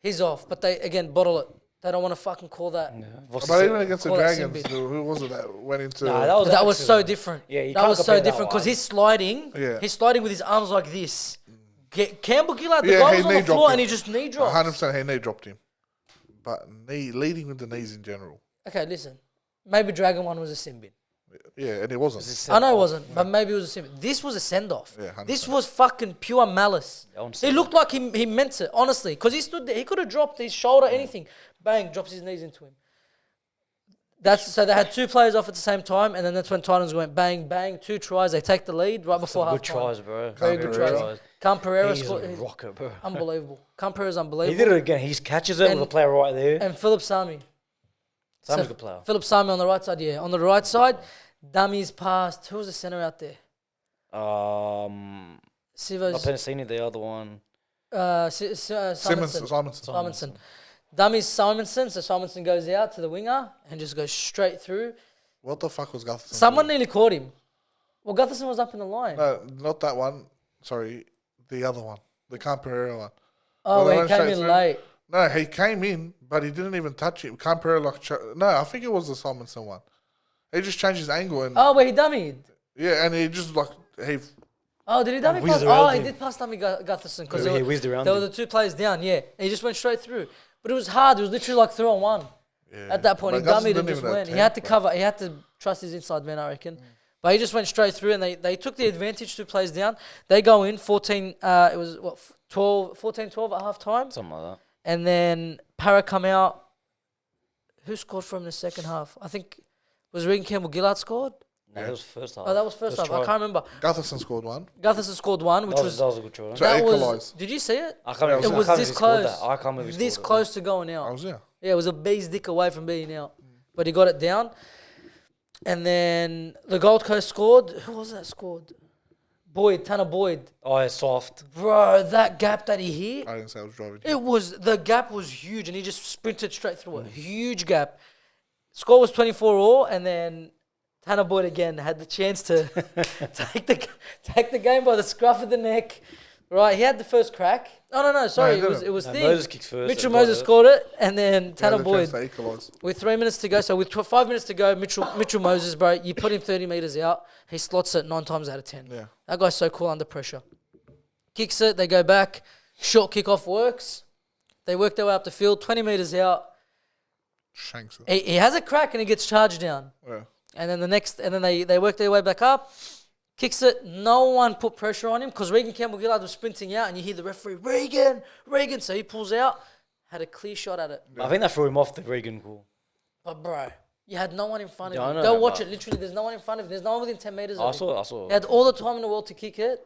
He's off. But they again bottle it. They don't want to fucking call that. Yeah. What's But the even against the Call that Dragons, sin who was it that went into? Nah, that was That was so accident. different. Yeah, you that can't was so compare that different because one. he's sliding. Yeah. He's sliding with his arms like this. Campbell Gillard, the Yeah, guy he was on knee the dropped floor him. and he just knee drops. 100% he knee dropped him. But leading with the knees in general. Okay, listen. Maybe Dragon one was a sin bin. Yeah, and it wasn't. I know it wasn't, but maybe it was a sin bin. This was a send off. Yeah, 100%. This was fucking pure malice. Yeah, I'm It saying. looked like he meant it, honestly, because he stood there. He could have dropped his shoulder, anything. Bang, drops his knees into him. So they had 2 players off at the same time, and then that's when Titans went bang, bang, 2 tries. They take the lead right before Some half good time. tries, bro. Very good tries. Cam Pereira He's scored. a rocker, bro. Unbelievable. Cam Pereira's He unbelievable. did it again. He catches it And- with a player right there. And Philip Sami. Sam's a So good player. Philip Sami on the right side, yeah. On the right side, dummies passed. Who was the centre out there? Not Sivo's. Penasini, the other one. Simonson. Simonson. Dummies Simonson. So Simonson goes out to the winger and just goes straight through. What the fuck was Gutherson? Someone doing? nearly caught him. Well, Gutherson was up in the line. No, not that one. Sorry, the other one. The Camperera one. Oh, they he went came straight in through. late. No, he came in, but he didn't even touch him. Camperera no, I think it was the Simonson one. He just changed his angle and Oh, where he dummied. yeah, and he just he Oh, did he dummy whizzed pass? around Oh, he him. did pass dummy Gutherson because Yeah, he whizzed around there were him. the 2 players down, yeah. And he just went straight through. But it was hard. It was literally like 3-on-1. yeah. At that point, But he dummied Gutherson and didn't just even went. He attempt, had to bro. cover. He had to trust his inside man, I reckon. But he just went straight through, and they took the advantage. 2 plays down. They go in 14. It was what 14-12 at half time, Something like that. and then Para come out. Who scored for him in the second half? I think was Regan Campbell-Gillard scored. No, that was first half. Oh, that was first half. I can't remember. Gutherson scored one. Gutherson scored one, which That was was a good try. So that was. equalise. Did you see it? I can't remember. It I was can't this remember if he scored close. that. I can't remember if he This scored it. close to going I out. was there. Yeah, it was a bee's dick away from being out. But he got it down. And then the Gold Coast scored. Who was that scored? Tanner Boyd. Oh, it's soft. Bro, that gap that he hit, I didn't say I was driving. the gap was huge and he just sprinted straight through it. Huge gap. Score was 24-all, and then Tanner Boyd again had the chance to take the game by the scruff of the neck. Right, he had the first crack. Oh no, sorry, he it was No, thing. Moses kicks first. Mitchell and got Moses it. scored it, and then Tanner Had the Boyd. chance to equalise. With 3 minutes to go, so with 5 minutes to go, Mitchell Moses, bro, you put him 30 metres out, he slots it 9 times out of 10. Yeah. That guy's so cool under pressure. Kicks it, they go back, short kickoff works. They work their way up the field, 20 metres out. Shanks it. He has a crack and he gets charged down. Yeah. And then they work their way back up, kicks it. No one put pressure on him because Regan Campbell-Gillard was sprinting out, and you hear the referee, Regan. So he pulls out, had a clear shot at it. I think that threw him off the Regan call. But bro, you had no one in front of Yeah, I you. know Go that, watch but- it. Literally, there's no one in front of you. There's no one within 10 metres I of him. saw. He had all the time in the world to kick it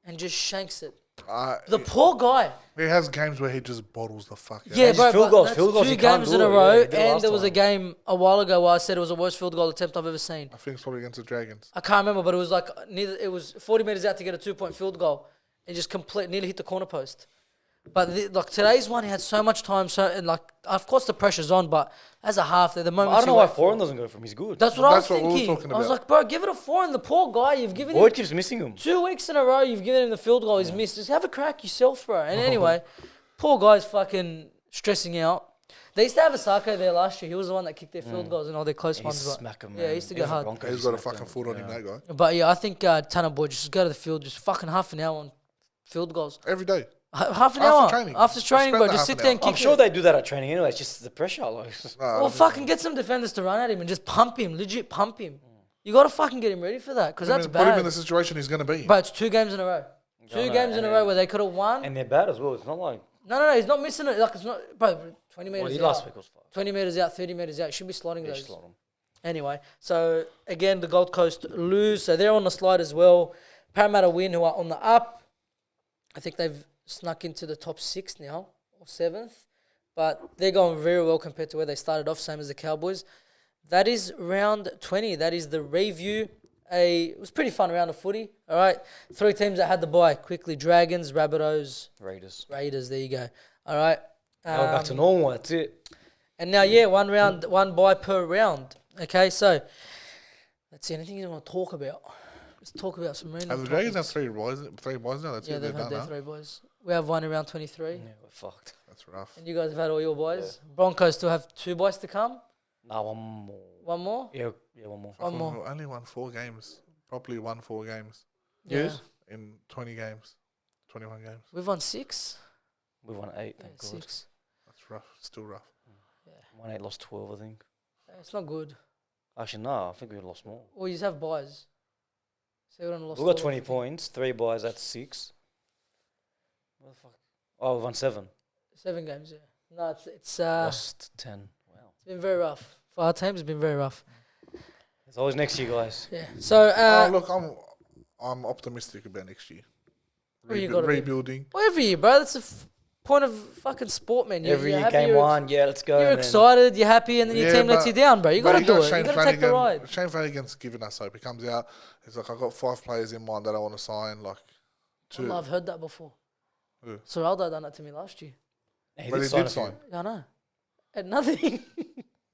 and just shanks it. The He poor guy. has games where he just bottles the fuck out. Yeah, just bro, field but goals, that's field goals, 2 you can't games do in a it. Yeah, row, he did it and last there was a time. game a while ago where I said it was the worst field goal attempt I've ever seen. I think it's probably against the Dragons. I can't remember, but it was like it was 40 metres out to get a 2-point field goal. It just nearly hit the corner post. But like today's one, he had so much time. So and like, of course, the pressure's on. But as a half, the I moment don't know why Foreign doesn't go for him. He's good. That's what I was That's what we were thinking. talking I was about. like, bro, give it a 4. And the poor guy, you've given him Boyd keeps missing him. 2 weeks in a row. You've given him the field goal. He's missed. Just have a crack yourself, bro. And anyway, poor guy's fucking stressing out. They used to have Asako there last year. He was the one that kicked their field goals and all their close He's ones. But smack him, yeah, man. he used to go Even hard. Broncos, He's got a smacked fucking him. foot on him, that guy. But yeah, I think Tanner Boyd just go to the field, just fucking half an hour on field goals. Every day. Half an After hour training. after training, Spend bro. the Just half sit an there and hour. kick I'm sure it. they do that at training anyway. It's just the pressure. Like, Well, fucking get some defenders to run at him and just pump him, legit pump him. You got to fucking get him ready for that because that's Put him in bad. the situation he's going to be. But it's 2 games in a row. I Two know, games in and a row where they could have won. and they're bad as well. It's not like No, he's not missing it. Like it's not, bro. 20 meters out. last week was fine. 20 meters out, 30 meters out. Should be slotting Yeah, those. slot 'em. Anyway, so again, the Gold Coast lose. So they're on the slide as well. Parramatta win, who are on the up. I think they've snuck into the top 6 now, or 7th. But they're going very well compared to where they started off, same as the Cowboys. That is round 20. That is the review. It was pretty fun round of footy. All right. 3 teams that had the bye. Quickly, Dragons, Rabbitohs, Raiders. There you go. All right. Now we're back to normal. That's it. And now, yeah, one bye per round. Okay, so let's see. Anything you want to talk about? Let's talk about some random Have the Dragons have topics. 3 boys now? That's Yeah, it. they've They're had done their now. 3 boys. We have one around 23. Yeah, we're fucked. That's rough. And you guys have had all your boys. Broncos still have 2 boys to come. Nah, one more. One more? Yeah, one more. One more. We've only won 4 games. Properly won 4 games Yeah. Yes. in 20 games. 21 games. We've won 6. We won 8, Yeah, thank God. 6. That's rough. Still rough. Won 8, lost 12, I think. It's not good. Actually, no, I think we lost more. Or you just have buys. So we lost We got 12, 20 I think. points, 3 buys, that's 6. What the fuck? Oh, we won 7. 7 games, yeah. No, it's Lost 10. Wow. been very rough. For our teams, it's been very rough. It's always next year, guys. Yeah. So, Look, I'm optimistic about next year. Well, you gotta be. Rebuilding. well, every year, bro, that's the point of fucking sport, man. Every you're year, happy, game you're 1, yeah, let's go. You're and then- excited, you're happy, and then your Yeah, team lets but- you down, bro. You But got to do it. You Shane got to take the ride. Shane Flanagan's given us hope. He comes out. He's like, I've got 5 players in mind that I want to sign. Like, 2. I've heard that before. Who? Soraldo done that to me last year. Yeah, he But he sign did a few. sign. I know. And nothing.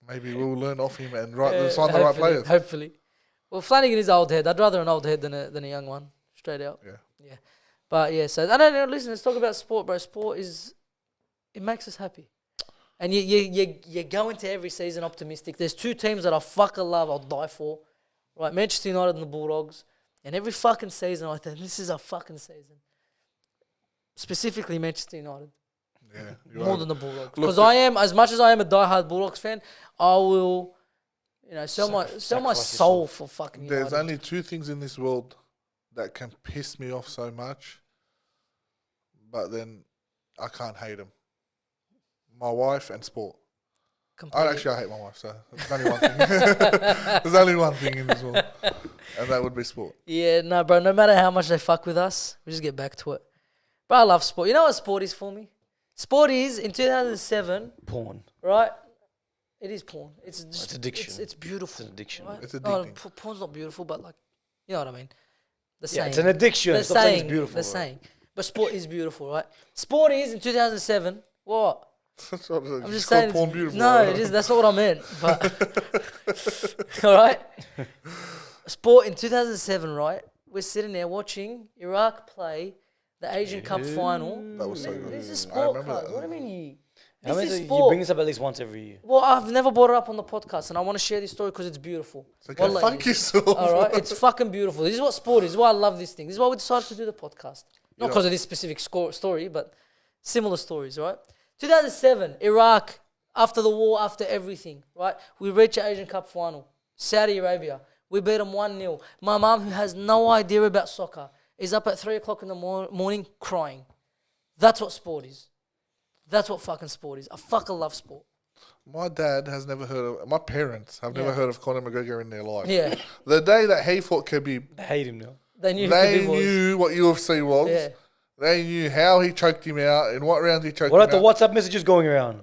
Maybe we'll learn off him and sign the right Hopefully, players. Hopefully. Well, Flanagan is an old head. I'd rather an old head than a young one. Straight out. Yeah. But yeah, so I don't know. Listen, let's talk about sport, bro. Sport it makes us happy. And you go into every season optimistic. There's 2 teams that I fucking love, I'll die for. Right, Manchester United and the Bulldogs. And every fucking season I think, this is a fucking season. Specifically Manchester United. Yeah. More than the Bulldogs. Look, Because I am, as much as I am a diehard Bulldogs fan, I will, sell my sacrifice soul for fucking United. There's only 2 things in this world that can piss me off so much, but then I can't hate them. My wife and sport. Completely. I hate my wife, so there's only one thing. There's only one thing in this world, and that would be sport. Yeah, no, bro. No matter how much they fuck with us, we just get back to it. Bro, I love sport. You know what sport is for me? Sport is in 2007, Porn. right? It is porn. It's just It's addiction. It's beautiful. It's an addiction. Right? It's No, addicting. porn's not beautiful, but like, you know what I mean. The Yeah, saying. it's an addiction. The Stop saying saying. it's beautiful. The bro. saying. But sport is beautiful, right? Sport is in 2007. What? That's what I'm it's just called saying. porn It's, beautiful. no, it is. That's not what I meant. But all right. Sport in 2007, right? We're sitting there watching Iraq play the Asian Cup final. That was so good. This is I sport, remember cuz. that. What do you mean you? How This many is you sport. bring this up at least once every year. Well, I've never brought it up on the podcast, and I want to share this story because it's beautiful. It's okay, Wallahi, fuck it is. yourself. All right, it's fucking beautiful. This is what sport is. This is why I love this thing. This is why we decided to do the podcast. Not Yeah. because of this specific story, but similar stories, right? 2007, Iraq, after the war, after everything, right? We reach the Asian Cup final. Saudi Arabia. We beat them 1-0. My mum, who has no idea about soccer, is up at 3 o'clock in the morning crying. That's what sport is. That's what fucking sport is. I fucking love sport. My dad has never heard of. My parents have never Yeah. heard of Conor McGregor in their life. Yeah. The day that he fought Khabib, I hate him now. They knew who they Khabib was. knew what UFC was. Yeah. They knew how he choked him out, in what round he choked What him are the out. WhatsApp messages going around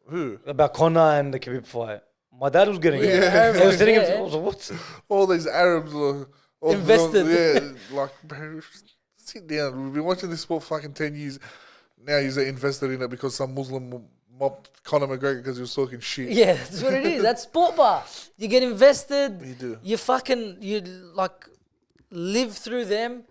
Who? about Conor and the Khabib fight? My dad was getting it. Yeah, He was sitting yeah. him. What? All these Arabs are Invested. Yeah, like, bro, sit down. We've been watching this sport for fucking 10 years. now he's invested in it because some Muslim mobbed Conor McGregor because he was talking shit. Yeah, that's what it is. That's sport bar. You get invested. You do. You like live through them.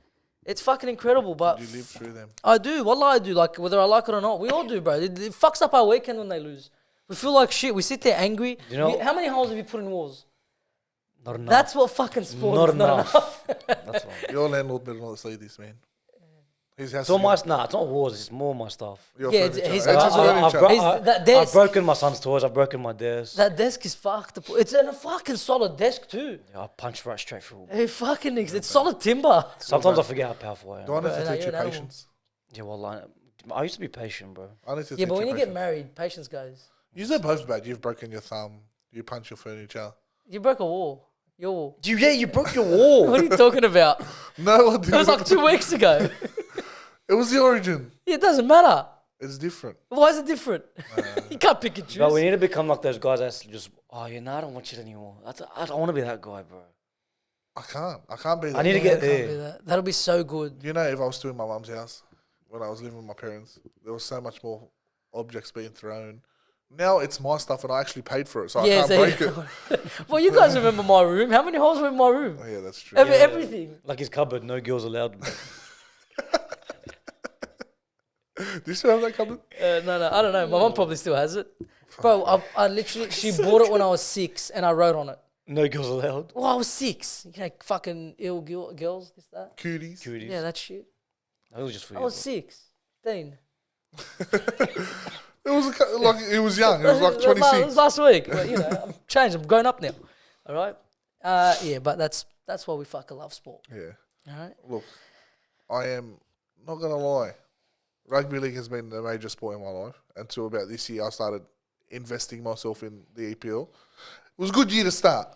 It's fucking incredible. But You live through them. I do. Wallah, I do. Like, whether I like it or not, we all do, bro. It fucks up our weekend when they lose. We feel like shit. We sit there angry. You know- How many holes have you put in walls? Not enough. That's what fucking sport Not is. enough. That's right. Your landlord better not say this, man. His house It's all is my gonna- nah. It's not wars. It's more my stuff. your Yeah, furniture. he's- It's his furniture. That I've desk. broken my son's toys. I've broken my desk. That desk is fucked. It's in a fucking solid desk too. Yeah, I punched right straight through. It fucking is. It's solid timber. Sometimes I forget how powerful I am. Do I need Bro, to no, teach you're you an animal. patience? Yeah, well, I used to be patient, bro. I need to Yeah, teach but when you you get patience. married, patience goes. You're both bad. You've broken your thumb. You punch your furniture. You broke a wall. Your wall. You broke your wall. What are you talking about? No, I It was didn't. like 2 weeks ago. It was the origin. It doesn't matter. It's different. Why is it different? You can't pick and choose. But we need to become like those guys that's just, oh, yeah, no, I don't want you anymore. I don't want to be that guy, bro. I can't be that. I need to Yeah, get can't be there. that. That'll be so good. You know, if I was still in my mum's house when I was living with my parents, there was so much more objects being thrown. Now it's my stuff and I actually paid for it, so I can't so break it. Well, you guys remember my room. How many holes were in my room? Oh, yeah, that's true. Everything. Like his cupboard, no girls allowed. Bro. Do you still have that cupboard? No, I don't know. My mum probably still has it. Bro, I literally, she bought it when I was 6 and I wrote on it. No girls allowed. Well, I was 6. You know, fucking ill girls, this, that. Cuties. Cuties. Yeah, that shit. That was just for I you. was 16. It was like it was young. It was like It was 26. last week. But, you know, I'm changed. I'm grown up now. All right? Yeah, but that's why we fucking love sport. Yeah. All right? Look, I am not gonna lie. Rugby league has been a major sport in my life until about this year. I started investing myself in the EPL. It was a good year to start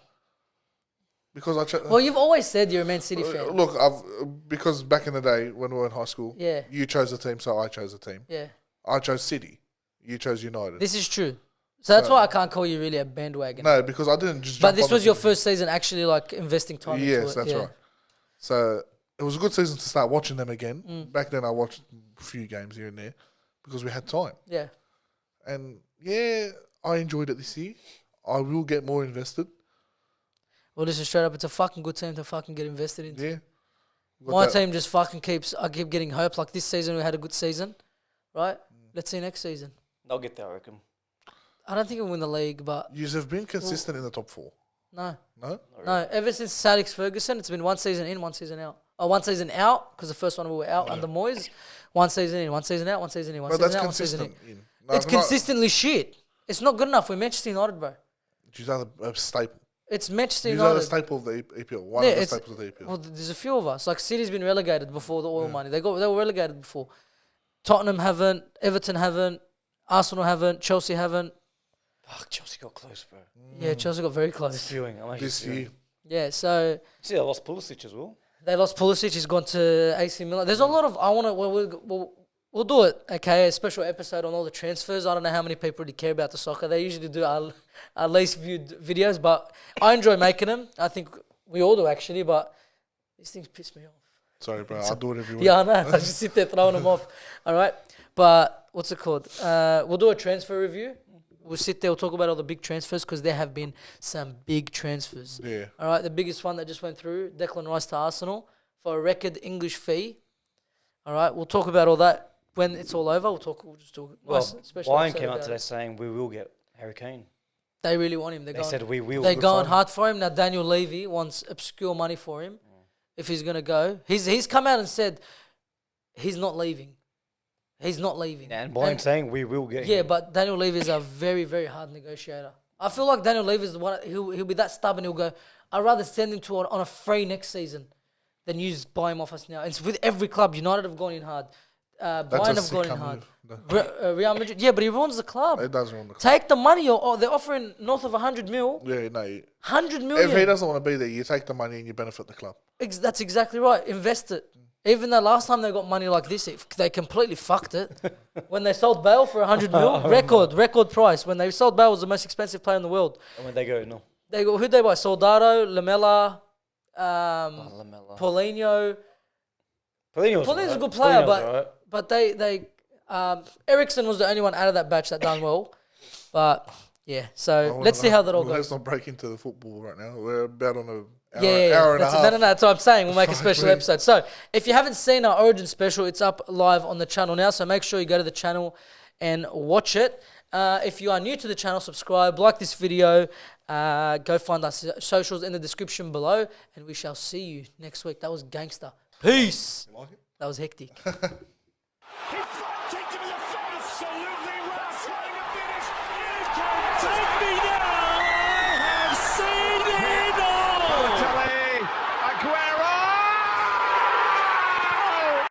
because Well, you've always said you're a Man City fan. look, because back in the day when we were in high school, Yeah. you chose a team, so I chose a team. Yeah. I chose City. You chose United. This is true. So that's why I can't call you really a bandwagon. No, because I didn't just. But jump this on was the your team. first season actually like investing time into it. Yes, that's yeah. right. So it was a good season to start watching them again. Mm. Back then, I watched a few games here and there because we had time. Yeah. And yeah, I enjoyed it this year. I will get more invested. Well, listen, straight up, it's a fucking good team to fucking get invested into. Yeah. Got My that- team just fucking I keep getting hope. Like this season, we had a good season, right? Let's see next season. They'll get there, I reckon. I don't think we'll win the league, but Yous have been consistent in the top 4. no. No? No, ever since Sir Alex Ferguson, it's been one season in, one season out. Oh, one season out, because the first one we were out under Moyes. One season in, one season out, one season in, one But season that's out, one season in. consistent. No, It's if not- consistently shit. It's not good enough. We're Manchester United, bro. Yous are a staple. It's Manchester Yous are a United. staple of the EPL. One Yeah, of the it's- staples of the EPL. Well, there's a few of us. Like City's been relegated before the oil money. They were relegated before. Tottenham haven't. Everton haven't. Arsenal haven't. Chelsea haven't. Fuck, Chelsea got close, bro. Yeah, Chelsea got very It's close. spewing. I'm actually This spewing. year. Yeah, so See, I lost Pulisic as well. they lost Pulisic. He's gone to AC Milan. There's a lot of. I want to. We'll do it. Okay, a special episode on all the transfers. I don't know how many people really care about the soccer. They usually do our least viewed videos, but I enjoy making them. I think we all do actually, but these things piss me off. Sorry, bro. I'll do it every week. Yeah, I know. I just sit there throwing them off. All right. But what's it called? We'll do a transfer review. We'll sit there, we'll talk about all the big transfers because there have been some big transfers. Yeah. All right. The biggest one that just went through, Declan Rice to Arsenal for a record English fee. All right. We'll talk about all that when it's all over. We'll just do a Well, special Bayern episode came out about today it. saying we will get Harry Kane. They really want him. They said we will. They're good going sign. hard for him. Now Daniel Levy wants obscure money for him if he's going to go. He's come out and said he's not leaving. He's not leaving. And Bayern saying we will get Yeah, him. but Daniel Levy is a very, very hard negotiator. I feel like Daniel Levy is the one, he'll be that stubborn, he'll go, I'd rather send him to on a free next season than you just buy him off us now. It's with every club. United have gone in hard. Bayern have gone in hard. Real Madrid, yeah, but he ruins the club. It does run the club. Take the money, or they're offering north of 100 mil. Yeah, no. 100 If he million. doesn't want to be there, you take the money and you benefit the club. That's exactly right. Invest it. Even though last time they got money like this, they completely fucked it. When they sold Bale for 100 mil, record price. When they sold Bale, was the most expensive player in the world. And when they go, no. They go, who'd they buy? Soldado, Lamella, Lamella. Paulinho. Paulinho's Paulinho's a alright. good player, Paulinho's alright. but they Ericsson was the only one out of that batch that done well. But, yeah, so let's see how that all goes. Let's not break into the football right now. We're about on an hour, Yeah, hour and a half. No, that's what I'm saying. We'll make a special me. episode. So, if you haven't seen our Origin special, it's up live on the channel now. So, make sure you go to the channel and watch it. If you are new to the channel, subscribe, like this video. Go find our socials in the description below. And we shall see you next week. That was gangster. Peace. You like it? That was hectic.